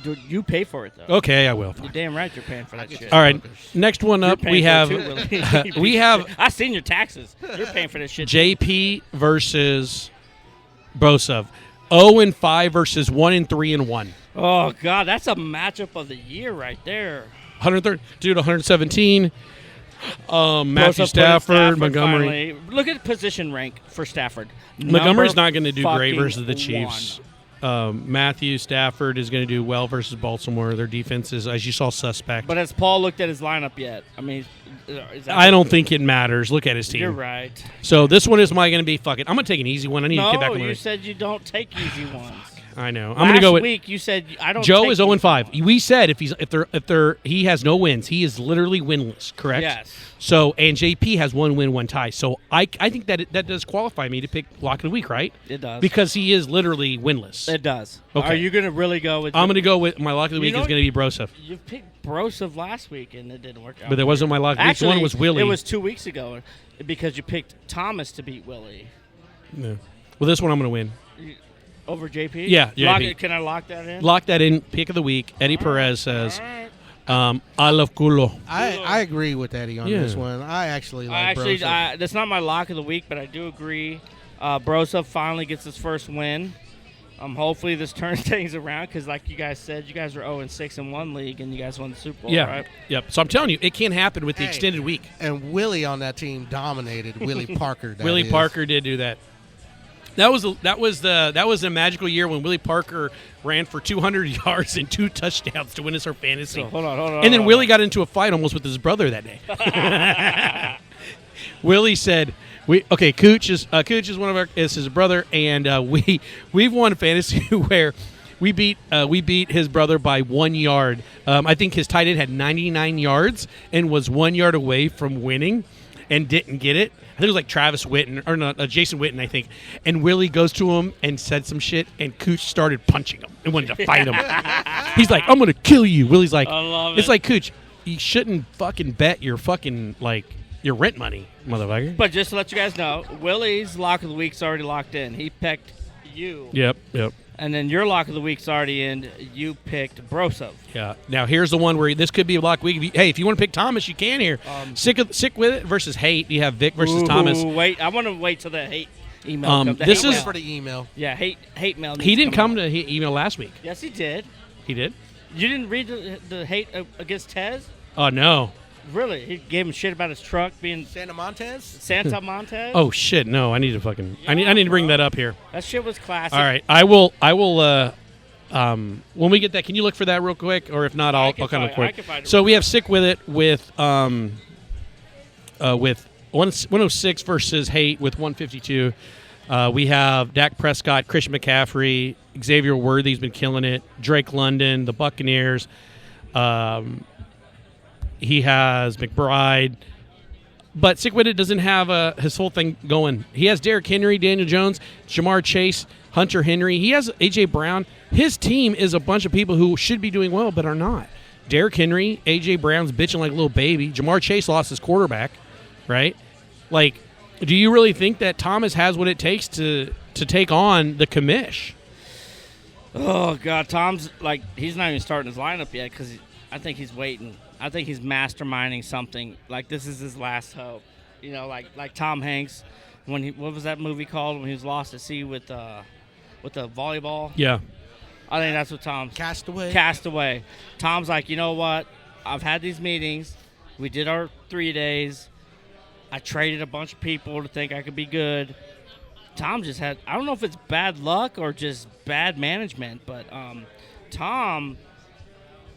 Dude, you pay for it though. Okay, I will. You're damn right. You're paying for that shit. All right, next one up You're we have paying for it too, I seen your taxes. You're paying for this shit. JP versus Brosov. 0-5 versus 1-3-1. Oh God, that's a matchup of the year right there. 130, dude. 117. Matthew Stafford, Montgomery. Finally. Look at the position rank for Stafford. Montgomery's not going to do great versus the one. Chiefs. Matthew Stafford is going to do well versus Baltimore. Their defense is, as you saw, suspect. But has Paul looked at his lineup yet? I mean, I don't think it matters. Look at his team. You're right. So this one is going to be, fuck it. I'm going to take an easy one. I need to get back on No, my you said you don't take easy ones. I know. I'm going to go with. Last week you said I don't. Joe take is 0-5. We said if he has no wins, he is literally winless. Correct. Yes. So and JP has 1 win, 1 tie. So I think that that does qualify me to pick lock of the week, right? It does because he is literally winless. It does. Okay. Are you going to really go with? I'm going to go with my lock of the week is going to be Brosov. You picked Brosov last week and it didn't work out. But that wasn't my lock of the week. The one was Willie. It was 2 weeks ago because you picked Thomas to beat Willie. Yeah. Well, this one I'm going to win. Over JP? Yeah, JP. Can I lock that in? Lock that in. Pick of the week. Eddie Perez says, I love culo. I agree with Eddie on this one. I actually like Brosov. That's not my lock of the week, but I do agree. Brosov finally gets his first win. Hopefully this turns things around because, like you guys said, you guys were 0-6 in one league and you guys won the Super Bowl, right? Yep. So I'm telling you, it can happen with the extended week. And Willie on that team dominated. Willie Parker. Parker did do that. That was a magical year when Willie Parker ran for 200 yards and 2 touchdowns to win us our fantasy. So, hold on. And then Willie got into a fight almost with his brother that day. Willie said, Cooch is one of is his brother, and we've won fantasy where we beat his brother by 1 yard. I think his tight end had 99 yards and was 1 yard away from winning, and didn't get it. I think it was like Travis Witten, or not, Jason Witten, I think. And Willie goes to him and said some shit, and Cooch started punching him and wanted to fight him. He's like, I'm going to kill you. Willie's like, I love it's it. like, Cooch, you shouldn't fucking bet your fucking, like, your rent money, motherfucker. But just to let you guys know, Willie's lock of the week's already locked in. He picked you. Yep. And then your lock of the week's already in. You picked Brosov. Yeah. Now here's the one where this could be a lock week. Hey, if you want to pick Thomas, you can here. Sick with it versus hate. You have Vic versus Thomas. Wait, I want to wait till the hate email comes. This is for the email. Yeah, hate mail. He didn't come to email last week. Yes, he did. He did. You didn't read the hate against Tez? Oh no. Really? He gave him shit about his truck being Santa Montez. Oh shit! No, I need to fucking. I need to bring that up here. That shit was classic. All right, I will. When we get that, can you look for that real quick, or if not, I'll kind of quick. So we have sick with it with 106 versus hate with 152. We have Dak Prescott, Christian McCaffrey, Xavier Worthy's been killing it. Drake London, the Buccaneers. He has McBride. But Sick With It doesn't have his whole thing going. He has Derrick Henry, Daniel Jones, Jamar Chase, Hunter Henry. He has A.J. Brown. His team is a bunch of people who should be doing well but are not. Derrick Henry, A.J. Brown's bitching like a little baby. Jamar Chase lost his quarterback, right? Like, do you really think that Thomas has what it takes to take on the commish? Oh, God. Tom's, like, he's not even starting his lineup yet because I think he's waiting. I think he's masterminding something. Like, this is his last hope. You know, like Tom Hanks, when what was that movie called when he was lost at sea with the volleyball? Yeah. I think that's what Tom's. Castaway. Tom's like, you know what? I've had these meetings. We did our 3 days. I traded a bunch of people to think I could be good. Tom just had, I don't know if it's bad luck or just bad management, but Tom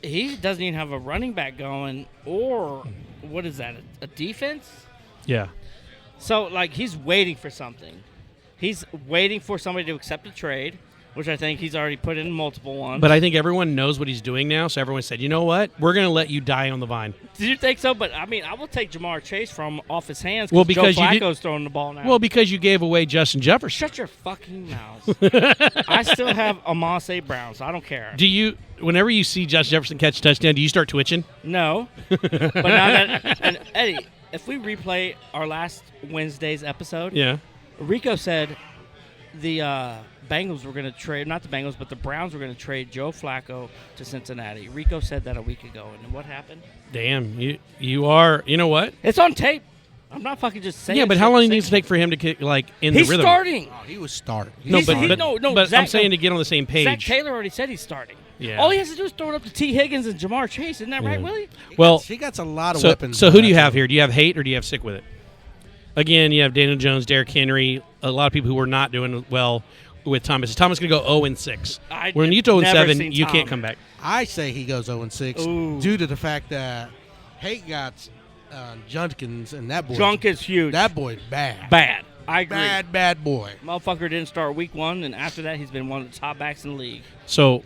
he doesn't even have a running back going, or what is that? A defense? Yeah. So he's waiting for something. He's waiting for somebody to accept a trade, which I think he's already put in multiple ones. But I think everyone knows what he's doing now, so everyone said, you know what? We're going to let you die on the vine. Did you think so? But, I mean, I will take Jamar Chase off his hands because Joe Flacco's throwing the ball now. Well, because you gave away Justin Jefferson. Shut your fucking mouth. I still have Amon St. Brown, so I don't care. Whenever you see Justin Jefferson catch a touchdown, do you start twitching? No. But now that, and Eddie, if we replay our last Wednesday's episode, yeah, Rico said the Bengals were going to trade, not the Bengals, but the Browns were going to trade Joe Flacco to Cincinnati. Rico said that a week ago, and what happened? Damn, you are, you know what? It's on tape. I'm not fucking just saying. Yeah, but how long it needs to take for him to kick, in the rhythm? He's starting. Oh, he was starting. But I'm saying to get on the same page. Zach Taylor already said he's starting. Yeah. All he has to do is throw it up to T. Higgins and Jamar Chase. Isn't that right, Willie? He got a lot of weapons. So who do you have here? Do you have hate or do you have sick with it? Again, you have Daniel Jones, Derrick Henry, a lot of people who are not doing well with Thomas. Is Thomas going to go 0-6? When you go 0-7, you can't come back. I say he goes 0-6 due to the fact that Hate got Junkins, and that boy. Junkin's huge. That boy's bad. Bad. I agree. Bad boy. Motherfucker didn't start week 1, and after that, he's been one of the top backs in the league. So,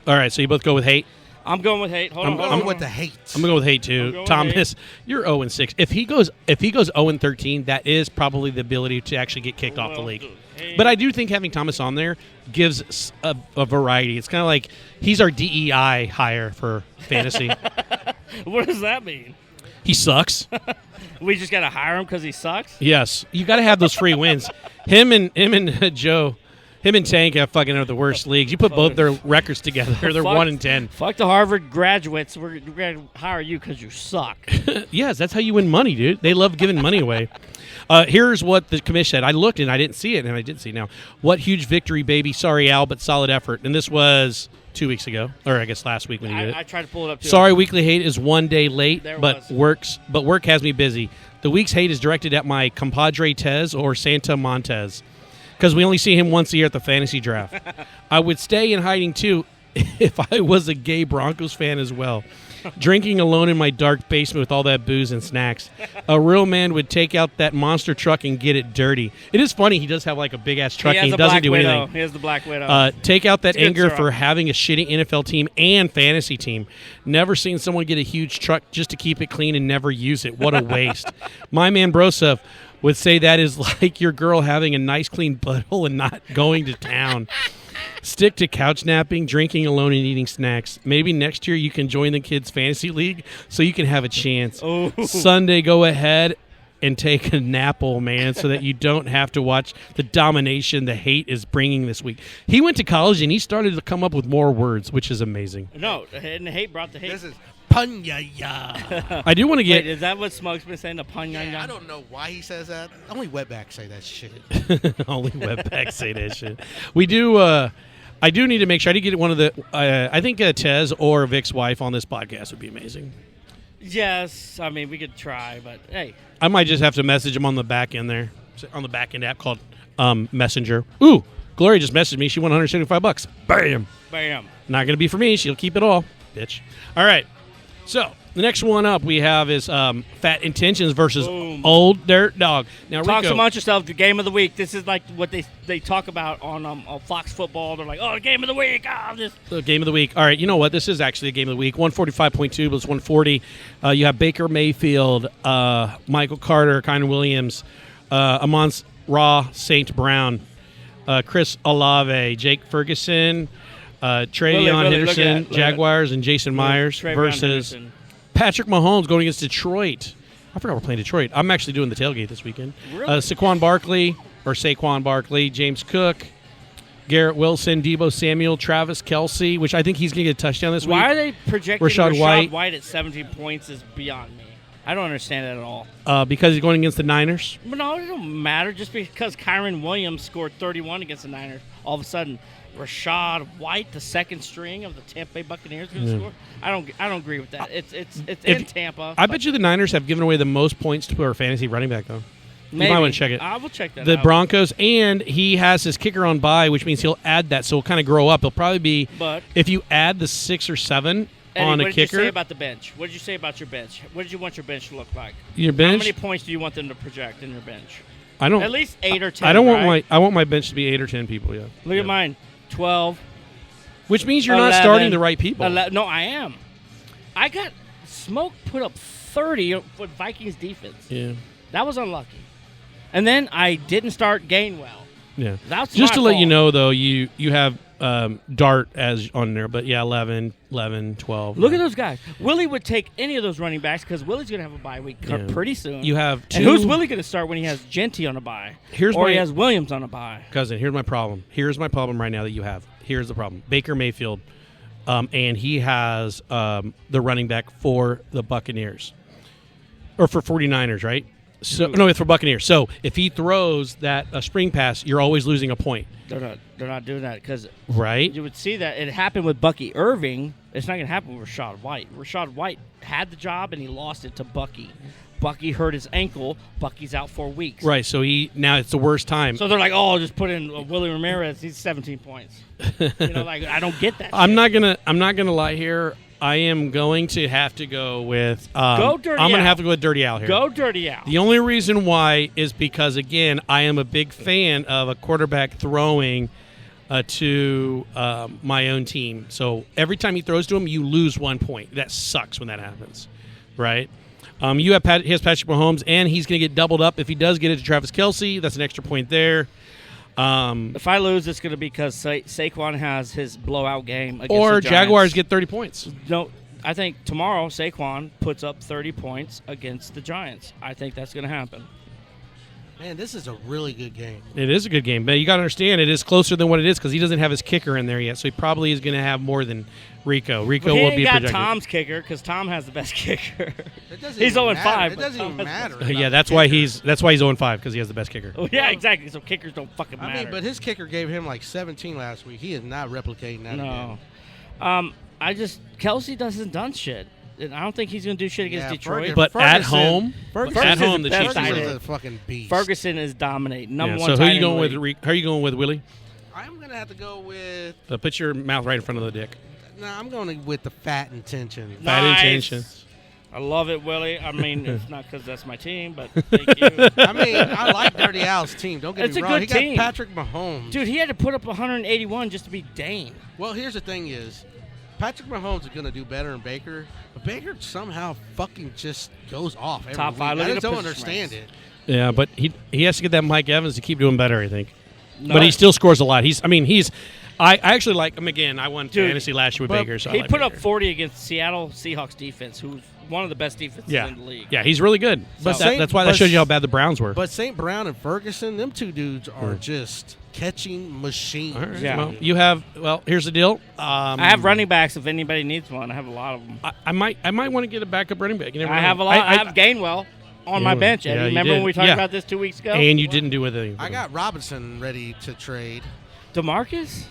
all right, so you both go with hate? I'm going with hate. I'm going with the hate. I'm going to go with hate too. Thomas, you're 0-6. If he goes 0-13, that is probably the ability to actually get kicked off the league. But I do think having Thomas on there gives a variety. It's kind of like he's our DEI hire for fantasy. What does that mean? He sucks. We just got to hire him because he sucks? Yes. You got to have those free wins. Him and Joe, him and Tank have fucking are the worst leagues. You put both their records together, they're 1-10. Fuck the Harvard graduates. We're going to hire you because you suck. Yes, that's how you win money, dude. They love giving money away. Here's what the commission said. I looked and I didn't see it, and I did see now. What huge victory, baby. Sorry, Al, but solid effort. And this was 2 weeks ago, or I guess last week when you did it. I tried to pull it up, too. Sorry, weekly hate is 1 day late, but work has me busy. The week's hate is directed at my compadre Tez or Santa Montez, because we only see him once a year at the fantasy draft. I would stay in hiding, too, if I was a gay Broncos fan as well. Drinking alone in my dark basement with all that booze and snacks. A real man would take out that monster truck and get it dirty. It is funny. He does have like a big-ass truck and he doesn't do anything. He has the Black Widow. Take out that anger for having a shitty NFL team and fantasy team. Never seen someone get a huge truck just to keep it clean and never use it. What a waste. My man Broseph would say that is like your girl having a nice clean butthole and not going to town. Stick to couch napping, drinking alone, and eating snacks. Maybe next year you can join the kids' fantasy league so you can have a chance. Oh. Sunday, go ahead and take a nap, old man, so that you don't have to watch the domination the hate is bringing this week. He went to college and he started to come up with more words, which is amazing. No, and the hate brought the hate. This is Punya-ya. I do want to get... Wait, is that what Smug's been saying, the Punya-ya? Yeah, I don't know why he says that. Only wetbacks say that shit. Only wetbacks say that shit. We do... I do need to make sure I did get one of the... I think Tez or Vic's wife on this podcast would be amazing. Yes. I mean, we could try, but hey. I might just have to message him on the back end there. On the back end app called Messenger. Ooh, Gloria just messaged me. She won $175. Bam. Bam. Not going to be for me. She'll keep it all. Bitch. All right. So, the next one up we have is Fat Intentions versus Old Dirt Dog. Now, Talk Rico, amongst yourself, the game of the week. This is like what they talk about on Fox Football. They're like, oh, the game of the week. The game of the week. All right, you know what? This is actually a game of the week. 145.2 plus 140. You have Baker Mayfield, Michael Carter, Kyner Williams, Amon-Ra St. Brown, Chris Olave, Jake Ferguson, Travion Henderson, Jaguars, and Jason Myers versus Patrick Mahomes going against Detroit. I forgot we're playing Detroit. I'm actually doing the tailgate this weekend. Really? Saquon Barkley, James Cook, Garrett Wilson, Deebo Samuel, Travis Kelce, which I think he's going to get a touchdown this week. Why are they projecting Rashad White at 17 points is beyond me. I don't understand that at all. Because he's going against the Niners? But no, it don't matter. Just because Kyron Williams scored 31 against the Niners, all of a sudden Rashad White, the second string of the Tampa Bay Buccaneers, going to score. I don't agree with that. It's in Tampa. I bet you the Niners have given away the most points to our fantasy running back, though. Maybe. You might want to check it. I will check that out. The Broncos, and he has his kicker on bye, which means he'll add that, so he'll kind of grow up. He'll probably be, if you add the 6 or 7, Eddie, on a what did kicker. you say about the bench? What did you say about your bench? What did you want your bench to look like? Your bench? How many points do you want them to project in your bench? I don't. At least 8 or 10. I don't want right? I want my bench to be 8 or 10 people. Yeah. Look at mine. 12. Which means you're 11, not starting the right people. No, I am. I got Smoke put up 30 with Vikings defense. Yeah. That was unlucky. And then I didn't start Gainwell. Yeah. That's just my to let you fault. know, though, you have Dart as on there, but yeah, 11, 12. Look at those guys. Willie would take any of those running backs because Willie's going to have a bye week pretty soon. You have two. And who's Willie going to start when he has Genty on a bye? Or he has Williams on a bye? Cousin, here's my problem. Here's my problem right now that you have. Here's the problem. Baker Mayfield, and he has the running back for the Buccaneers. Or for 49ers, right? So no, it's for Buccaneers. So if he throws that spring pass, you're always losing a point. They're not doing that because right. You would see that it happened with Bucky Irving. It's not going to happen with Rashad White. Rashad White had the job and he lost it to Bucky. Bucky hurt his ankle. Bucky's out 4 weeks. Right. So now it's the worst time. So they're like, oh, just put in Willie Ramirez. He's 17 points. Like I don't get that. I'm not gonna lie here. I am going to have to go with. Go Dirty I'm going to Al. have to go with Dirty Al here. Go Dirty Al. The only reason why is because, again, I am a big fan of a quarterback throwing to my own team. So every time he throws to him, you lose 1 point. That sucks when that happens, right? He has Patrick Mahomes, and he's going to get doubled up if he does get it to Travis Kelce. That's an extra point there. If I lose, it's going to be because Saquon has his blowout game against or the Giants. Jaguars get 30 points. No, I think tomorrow Saquon puts up 30 points against the Giants. I think that's going to happen. Man, this is a really good game. It is a good game, but you got to understand it is closer than what it is because he doesn't have his kicker in there yet, so he probably is going to have more than Rico. Rico will be got projected. Tom's kicker because Tom has the best kicker. He's 0-5. It doesn't even matter. Yeah, that's why he's 0-5 because he has the best kicker. Oh, yeah, exactly. So kickers don't fucking matter. I mean, but his kicker gave him like 17 last week. He is not replicating that again. Kelsey doesn't done shit. And I don't think he's going to do shit against Detroit. But at Ferguson- home, Ferguson at home, the is the Chiefs best are tight is end. a fucking beast. Ferguson is dominating. Number one So tight who are you end going in the with? How are you going with Willie? I'm going to have to go with. Put your mouth right in front of the dick. No, I'm going with the fat intention. Fat Nice. intention. I love it, Willie. I mean, it's not because that's my team, but thank you. I mean, I like Dirty Al's team. Don't get It's me a wrong. good He got team. Patrick Mahomes. Dude, he had to put up 181 just to be Dane. Well, here's the thing is, Patrick Mahomes is going to do better than Baker, but Baker somehow fucking just goes off every Top week. five. Look I at just the don't position understand ranks. it. Yeah, but he has to get that Mike Evans to keep doing better, I think. No. But he still scores a lot. I actually like him again. I won Dude, fantasy last year with but Baker. So I He like put up Baker. 40 against Seattle Seahawks defense, who's one of the best defenses in the league. Yeah, he's really good. But So- that's why that but- shows you how bad the Browns were. But St. Brown and Ferguson, them two dudes are just catching machines. All right. Yeah. Well, here's the deal. I have running backs if anybody needs one. I have a lot of them. I might want to get a backup running back. You never I know. have a lot. I have Gainwell on my bench. Yeah, Eddie. you Remember did. when we talked Yeah. about this 2 weeks ago? And you didn't do anything. I got Robinson ready to trade. DeMarcus?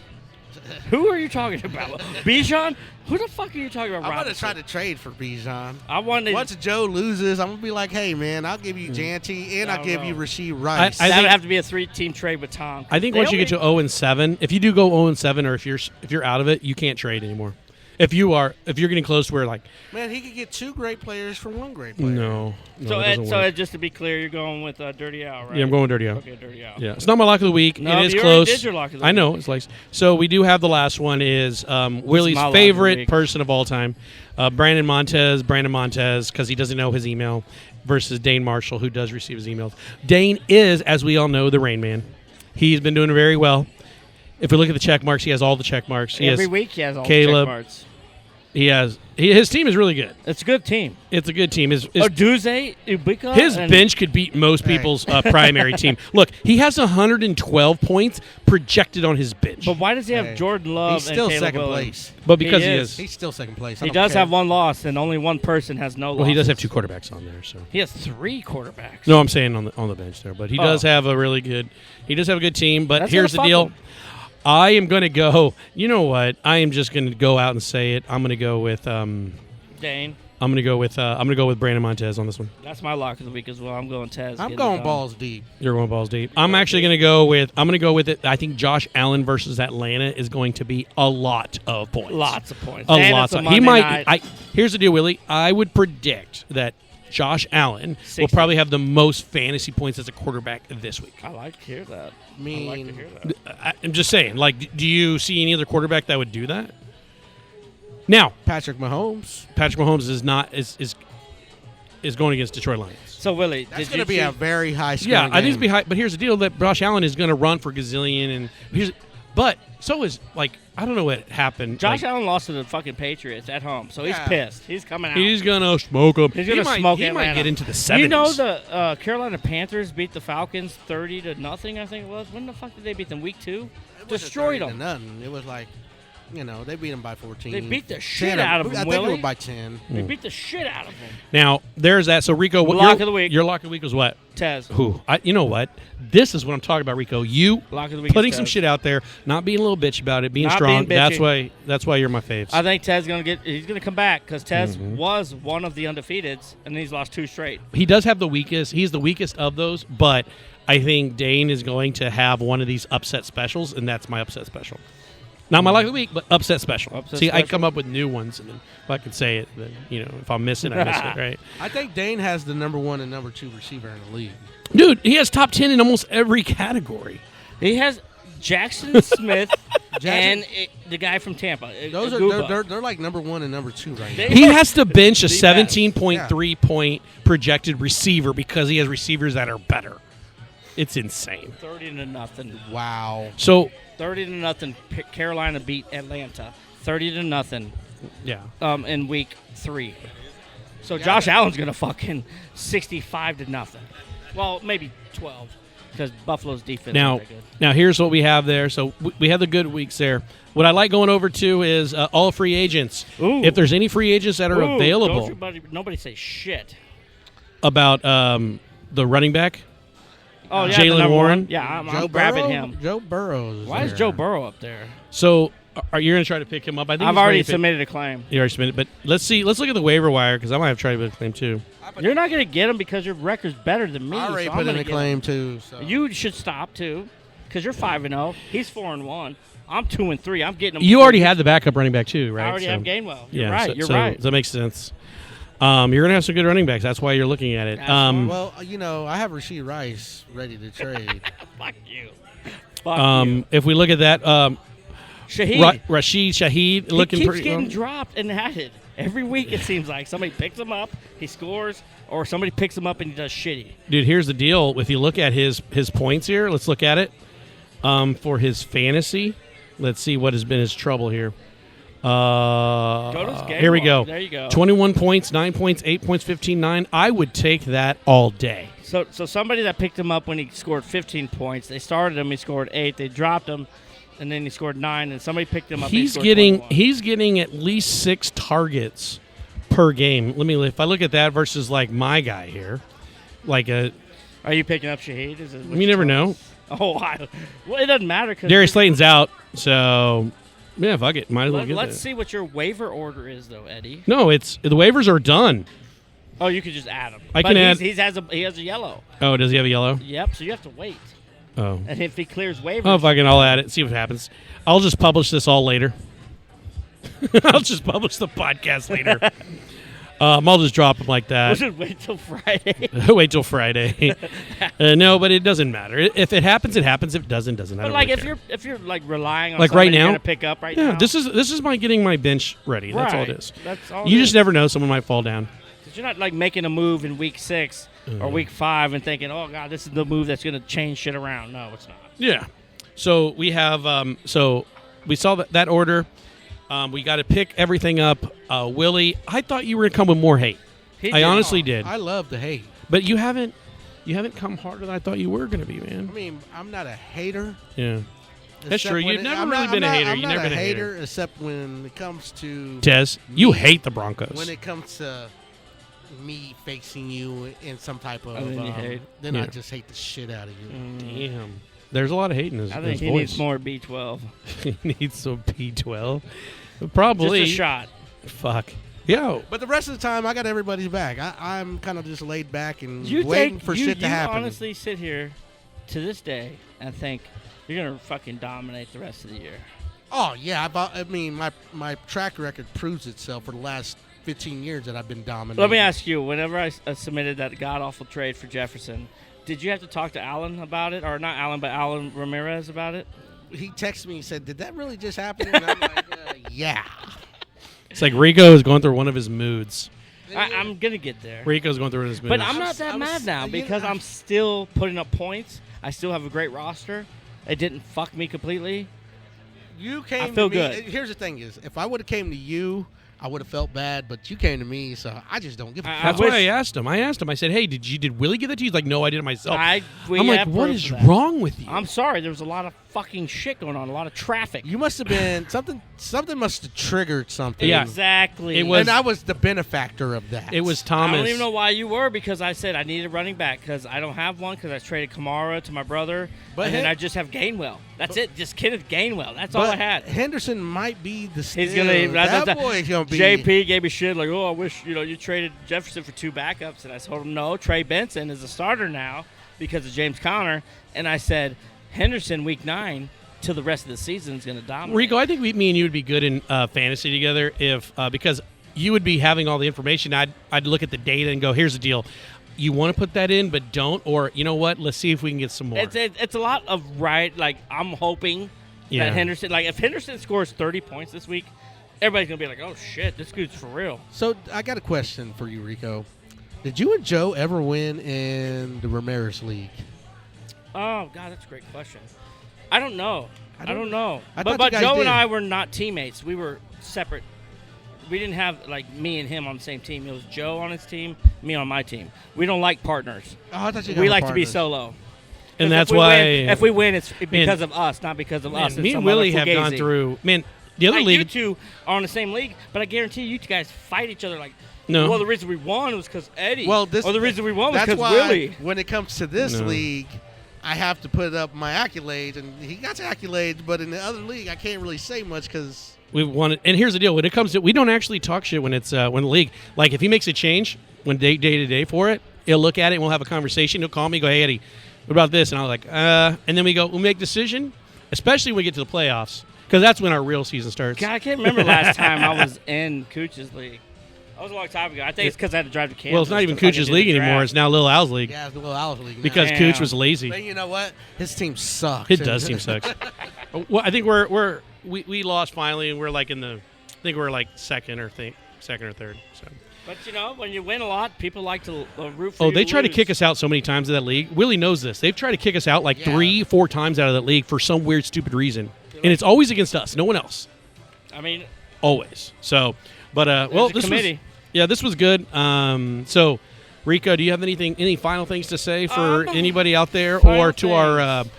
Who are you talking about? Bijan? Who the fuck are you talking about? I'm going to Robinson? try to trade for Bijan. I wanted. Once Joe loses, I'm going to be like, hey, man, I'll give you Janty and I'll give you Rasheed Rice. I that think- would have to be a 3-team trade with Tom. I think once you get to 0-7, if you do go 0-7, or if you're out of it, you can't trade anymore. If you're getting close to where like man, he could get two great players for one great player. no, So, it Ed, doesn't work. just to be clear, you're going with Dirty Al, right? Yeah, I'm going with Dirty Al. Okay, Dirty Al. Yeah, it's not my lock of the week. No, it is you already close. did your lock of the I know week. it's like so. We do have the last one is Willie's my lock of the favorite week. person of all time, Brandon Montez, because he doesn't know his email, versus Dane Marshall, who does receive his emails. Dane is, as we all know, the Rain Man. He's been doing very well. If we look at the check marks, he has all the check marks. Every week he has all Caleb. the check marks. His team is really good. It's a good team. It's a good team. His Oduze, Ubika, and bench could beat most people's primary team. Look, he has 112 points projected on his bench. But why does he have Hey, Jordan Love He's still and Caleb second Williams? place. But because he He is, He's still second place. I He don't does care. have one loss, and only one person has no loss. well, he does have two quarterbacks on there. So He has 3 quarterbacks. no, I'm saying on the bench there, but he does have a really good. He does have a good team. But That's here's the gonna deal. fuck him. I am going to go. You know what? I am just going to go out and say it. I'm going to go with Dane. I'm gonna go with Brandon Montez on this one. That's my lock of the week as well. I'm going Tez. I'm going balls deep. You're going balls deep. I'm actually gonna go with it. I think Josh Allen versus Atlanta is going to be a lot of points. Lots of points. A lot. He might. Night. Here's the deal, Willie. I would predict that Josh Allen will probably have the most fantasy points as a quarterback this week. I like to hear that. I mean, I like to hear that. I'm just saying. Like, do you see any other quarterback that would do that? Now, Patrick Mahomes is going against Detroit Lions. So, Willie, that's going to be a very high score. Yeah, I think it's be high. But here's the deal: that Josh Allen is going to run for gazillion, but so is I don't know what happened. Josh Allen lost to the fucking Patriots at home, so he's pissed. He's coming out. He's gonna smoke them. He's gonna smoke He Atlanta. might get into the 70s. You know the Carolina Panthers beat the Falcons 30-0, I think it was. When the fuck did they beat them? Week 2? Destroyed them. Nothing. It was like, they beat them by 14. They beat the shit out of them. I think it was by 10. They beat the shit out of them. Now there's that. So Rico, lock of the week. Your lock of the week was what? Tez. Who? You know what? This is what I'm talking about, Rico. You lock of the week putting some shit out there, not being a little bitch about it, being not strong. Being that's why you're my faves. I think Tez he's gonna come back because Tez was one of the undefeateds, and then he's lost 2 straight. He does have the weakest. He's the weakest of those, but I think Dane is going to have one of these upset specials, and that's my upset special. Not my lock of the week, but upset special. I come up with new ones, and then if I can say it, then if I miss it, I miss it, right? I think Dane has the number 1 and number 2 receiver in the league. Dude, he has top 10 in almost every category. He has Jackson Smith and the guy from Tampa. Those are they're like number 1 and number 2 right now. He has to bench a 17.3 point projected receiver because he has receivers that are better. It's insane. 30-0. Wow. So 30-0. Carolina beat Atlanta 30-0. Yeah. In week 3. So Josh Allen's gonna fucking 65-0. Well, maybe 12 because Buffalo's defense. Now here's what we have there. So we have the good weeks there. What I like going over to is all free agents. Ooh. If there's any free agents that are available, nobody say shit about the running back. Oh, yeah, Jalen Warren. Yeah, I'm grabbing him. Joe Burrow. Why is Joe Burrow up there? So, are you going to try to pick him up? I think I've already submitted a claim. You already submitted, but let's see. Let's look at the waiver wire because I might have tried to put a claim too. You're not going to get him because your record's better than me. I already put in a claim too. So. You should stop too because you're 5-0. He's 4-1. I'm 2-3. I'm getting him. You already had the backup running back too, right? I already have Gainwell. You're right. You're right. That makes sense. You're going to have some good running backs. That's why you're looking at it. Well, I have Rashee Rice ready to trade. Fuck you. Fuck you. If we look at that, Rashid Shaheed looking pretty. He keeps getting dropped and added. Every week it seems like somebody picks him up, he scores, or somebody picks him up and he does shitty. Dude, here's the deal. If you look at his points here, let's look at it. For his fantasy, let's see what has been his trouble here. Go to his game here we go. There you go. 21 points, 9 points, 8 points, 15-9. I would take that all day. So somebody that picked him up when he scored 15 points, they started him, he scored 8, they dropped him, and then he scored 9, and somebody picked him up. He's getting at least 6 targets per game. If I look at that versus like my guy here, Are you picking up Shaheed? You never know. Oh, well, it doesn't matter. Darius Slayton's out, so yeah, fuck it. Might as well get Let's see what your waiver order is, though, Eddie. No, the waivers are done. Oh, you could just add them. I can add. He has a yellow. Oh, does he have a yellow? Yep. So you have to wait. Oh. And if he clears waivers. Oh, fucking, I'll add it. See what happens. I'll just publish this all later. I'll just publish the podcast later. I'll just drop them like that. We'll just wait till Friday. Wait till Friday. No, but it doesn't matter. If it happens, it happens. If it doesn't, doesn't. But if you're like relying on like somebody right now, you're gonna pick up right now. Yeah, this is my getting my bench ready. That's all it is. That's all. You just never know. Someone might fall down. Because you're not like making a move in week 6 or week 5 and thinking, oh god, this is the move that's gonna change shit around. No, it's not. Yeah. So we have. So we saw that order. We got to pick everything up. Willie, I thought you were going to come with more hate. I honestly did. I love the hate. But you haven't come harder than I thought you were going to be, man. I mean, I'm not a hater. Yeah. That's true. You've never really been a hater. You've never been a hater. Except when it comes to... Tez, you hate the Broncos. When it comes to me facing you in some type of... Then I just hate the shit out of you. Damn. There's a lot of hate in his voice. I think he needs more B12. He needs some B12. Probably. Just a shot. Fuck. Yeah. But the rest of the time, I got everybody's back. I'm kind of just laid back and waiting for shit to happen. You honestly sit here to this day and think you're going to fucking dominate the rest of the year. Oh, yeah. I mean, my track record proves itself for the last 15 years that I've been dominating. Let me ask you, whenever I submitted that god-awful trade for Jefferson, did you have to talk to Alan about it? Or not Alan, but Alan Ramirez about it? He texted me and said, did that really just happen? And I'm like, yeah. It's like Rico is going through one of his moods. I'm going to get there. Rico's going through his moods. But I'm not that mad now because I'm still putting up points. I still have a great roster. It didn't fuck me completely. You came I feel to me. good. Here's the thing is, if I would have came to you, I would have felt bad, but you came to me, so I just don't give a fuck. That's why I asked him. I said, hey, did Willie give that to you? He's like, no, I did it myself. I'm We like, have what proof is of that. wrong with you? I'm sorry. There was a lot of fucking shit going on, a lot of traffic. You must have been something must have triggered something. Yeah. Exactly. It was- and I was the benefactor of that. It was I Thomas. don't even know why you were, because I said I needed a running back because I don't have one because I traded Kamara to my brother, and then I just have Gainwell. That's it. Just Kenneth Gainwell. That's all I had. Henderson might be the He's steal. gonna. That boy's gonna be. JP gave me shit like, oh, I wish you traded Jefferson for 2 backups, and I told him no. Trey Benson is a starter now because of James Conner, and I said Henderson week 9 till the rest of the season is gonna dominate. Rico, I think me and you would be good in fantasy together if because you would be having all the information. I'd look at the data and go, here's the deal. You want to put that in, but don't. Or you know what? Let's see if we can get some more. It's a lot of like I'm hoping that Henderson, like if Henderson scores 30 points this week, everybody's gonna be like, oh shit, this dude's for real. So I got a question for you, Rico. Did you and Joe ever win in the Ramirez League? Oh god, that's a great question. I don't know. I don't know. I But thought you guys Joe did. and I were not teammates. We were separate. We didn't have like me and him on the same team. It was Joe on his team, me on my team. We don't like partners. Oh, I thought you guys We were like to be partners. solo. And that's if we why if we win, it's because of us, not because of us. man, me and Willie have gone through. Man, the other Like league. you two are on the same league, but I guarantee you guys fight each other. Like, No. well, the reason we won was because Eddie. Well, or the reason we won was that's because why Willie. when it comes to this No. league, I have to put up my accolades, and he got accolades. But in the other league, I can't really say much because We've won it. And here's the deal: when it comes to, we don't actually talk shit when it's when the league. Like if he makes a change when day to day for it, he'll look at it and we'll have a conversation. He'll call me, go, hey Eddie, what about this? And I'm like, and then we'll make a decision. Especially when we get to the playoffs, because that's when our real season starts. God, I can't remember last time I was in Cooch's league. That was a long time ago. I think it's because I had to drive to Kansas. Well, it's not even to fucking Cooch's do league the anymore. draft. It's now Lil Al's league yeah, it's the Will Alice League now. because Damn. Cooch was lazy. But you know what? His team sucks. It does seem sucks. Well, I think we lost finally, and we're like in the. I think we're like second or third. So. But when you win a lot, people like to root for you. Oh, they try to lose. kick us out so many times of that league. Willie knows this. They've tried to kick us out like 3-4 times out of that league for some weird, stupid reason, and it's always against us, no one else. I mean, Always. So, but well, this committee. this was good. So, Rico, do you have any final things to say for anybody out there, final or to our things.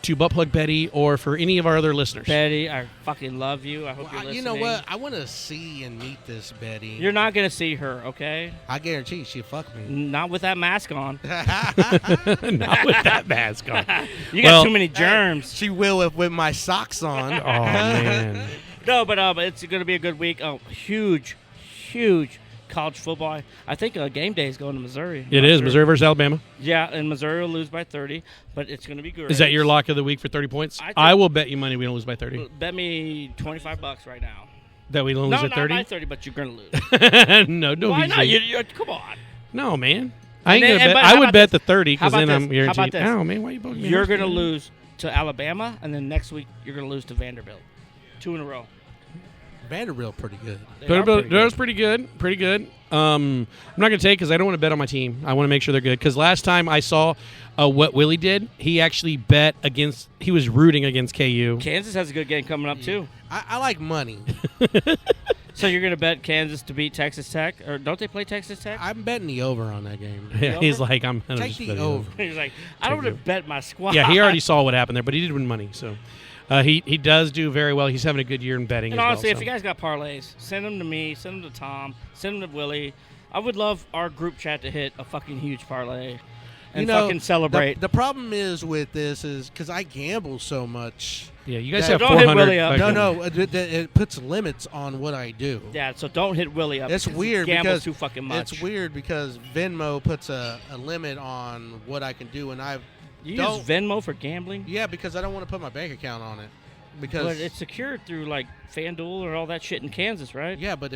to Buttplug Betty, or for any of our other listeners? Betty, I fucking love you. I hope you're Well, listening. you know what? I want to see and meet this Betty. You're not gonna see her, okay? I guarantee she'll fuck me. Not with that mask on. Not with that mask on. You got too many germs. She will with my socks on. Oh man. No, but it's going to be a good week. Oh, huge college football. I think game day is going to Missouri. It is Missouri versus Alabama. Yeah, and Missouri will lose by 30, but it's going to be great. Is that your lock of the week for 30 points? I will bet you money we don't lose by 30. Bet me $25 right now. That we don't lose at 30? No, not by 30, but you're going to lose. No, don't Why be not? silly. Come on. No, man. I ain't And then- gonna bet. but I how would about bet this? the 30 How because about then I'm this? How about guaranteed. this? Oh man, why you bugging me? You're going to lose to Alabama, and then next week you're going to lose to Vanderbilt. 2 in a row. Vanderbilt pretty good. That was pretty good. Pretty good. I'm not going to take because I don't want to bet on my team. I want to make sure they're good. Because last time I saw what Willie did, he actually bet against. He was rooting against KU. Kansas has a good game coming up too. I like money. So you're going to bet Kansas to beat Texas Tech, or don't they play Texas Tech? I'm betting the over on that game. Yeah, he's like, I'm gonna Take just the bet over. He's like, I don't want to bet my squad. Yeah, he already saw what happened there, but he did win money. So he does do very well. He's having a good year in betting. And as honestly, well, if you guys got parlays, send them to me, send them to Tom, send them to Willie. I would love our group chat to hit a fucking huge parlay. and fucking celebrate. The problem is with this is because I gamble so much. Yeah, you guys Yeah, have don't hit 400. Willie up. No, it puts limits on what I do. Yeah, so don't hit Willie up. It's 'cause he weird gambles because too fucking much. It's weird because Venmo puts a limit on what I can do, and You use Venmo for gambling? Yeah, because I don't want to put my bank account on it. Because But it's secured through like FanDuel or all that shit in Kansas, right? yeah, but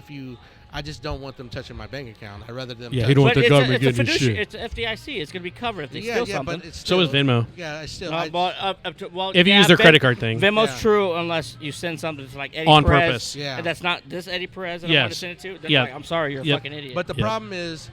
I just don't want them touching my bank account. I'd rather them. Yeah, touch he don't want But the it's government a getting his fiduciary. shit. It's FDIC. It's going to be covered if they yeah, steal yeah, something. but it's So is Venmo. Yeah, I still. If you use their credit card thing. Venmo's Yeah. true unless you send something to like Eddie On Perez. purpose. Yeah. And that's not this Eddie Perez that I Yes. want to send it to. Then Yeah. like, I'm sorry, you're a Yep. fucking idiot. But the Yeah. problem is,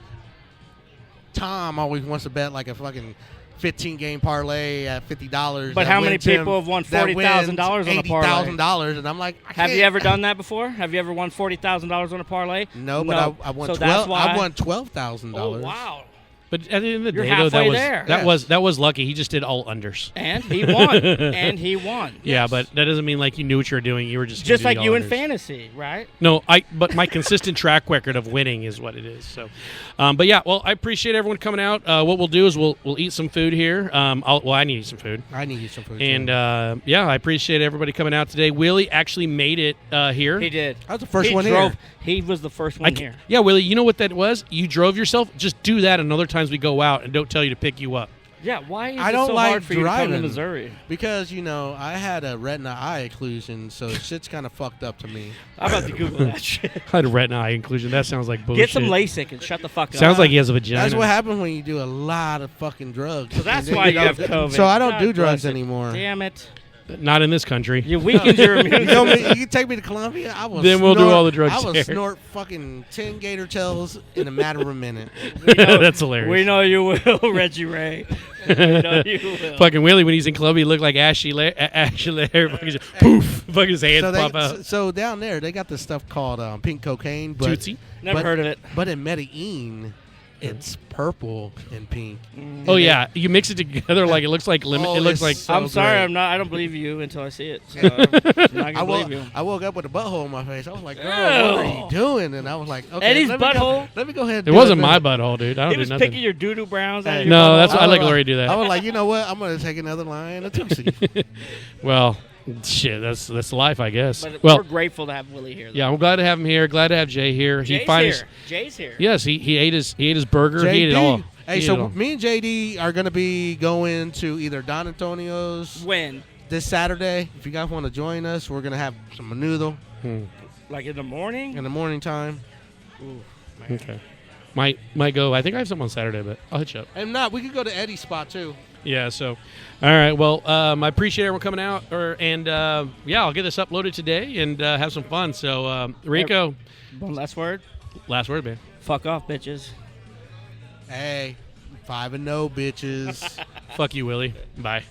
Tom always wants to bet like a fucking 15-game parlay at $50. But how many people have won $40,000 on a parlay? $80,000, and I'm like, have you ever done that before? Have you ever won $40,000 on a parlay? No, but I won so that's why. I won $12,000. Oh wow! But at the end of the You're day, though, halfway there. that was lucky. He just did all unders. And he won. And he won. Yeah, but that doesn't mean like you knew what you were doing. You were just Just gonna like do you all in unders. fantasy, right? No, but my consistent track record of winning is what it is. So, but yeah, well, I appreciate everyone coming out. What we'll do is we'll eat some food here. I need to eat some food. I need some food. And too. yeah, I appreciate everybody coming out today. Willie actually made it here. He did. I was the first he one drove, here. He was the first one here. Yeah, Willie, you know what that was? You drove yourself. Just do that, and other times we go out and don't tell you to pick you up. Yeah, why is I it don't so like hard for you to come to driving. Missouri? Because I had a retina eye occlusion, so shit's kind of fucked up to me. I'm about to Google that shit. I had a retina eye inclusion. That sounds like bullshit. Get some LASIK and shut the fuck up. Sounds like he has a vagina. That's what happens when you do a lot of fucking drugs. So that's And then why you have COVID. So I don't God do drugs bless it. anymore. Damn it. Not in this country. You weakened your immune You know system. me, you take me to Columbia, I will Then we'll do all the drugs I will there. snort fucking 10 gator tails in a matter of a minute. That's hilarious. We know you will, Reggie Ray. We know you will. Fucking Willie, when he's in Columbia, he looked like Ashley Lair. Fucking just, poof. Fucking his hands pop out. So down there, they got this stuff called pink cocaine. But, Tootsie? Never heard of it. But in Medellin, it's purple and pink. Oh, yeah. You mix it together like it looks like lemon. Oh, it looks it's like. so I'm sorry, great. I don't believe you until I see it. So I'm not gonna believe you. I woke up with a butthole in my face. I was like, girl, what are you doing? And I was like, okay. Eddie's let me butthole? Let me go ahead and It do wasn't then. my butthole, dude. I don't He do was nothing. picking your doo-doo browns out of your No, butthole. that's I let was Glory do that. I was like, you know what? I'm going to take another line of Tootsie. Well, shit, that's life, I guess. But Well, we're grateful to have Willie here. Though. yeah, I'm glad to have him here. Glad to have Jay here. Jay's he finally, here. Jay's here. yes, he ate his burger. He ate it all. Hey, He ate it so all. me and JD are going to be going to either Don Antonio's When? this Saturday. If you guys want to join us, we're going to have some menudo Like in the morning? in the morning time. Ooh, Okay. Might go. I think I have something on Saturday, but I'll hit you up. And not, we could go to Eddie's spot too. Yeah. So, all right. Well, I appreciate everyone coming out, and yeah, I'll get this uploaded today and have some fun. So, Rico, One last word. last word, man. Fuck off, bitches. Hey, 5-0, bitches. Fuck you, Willie. Bye.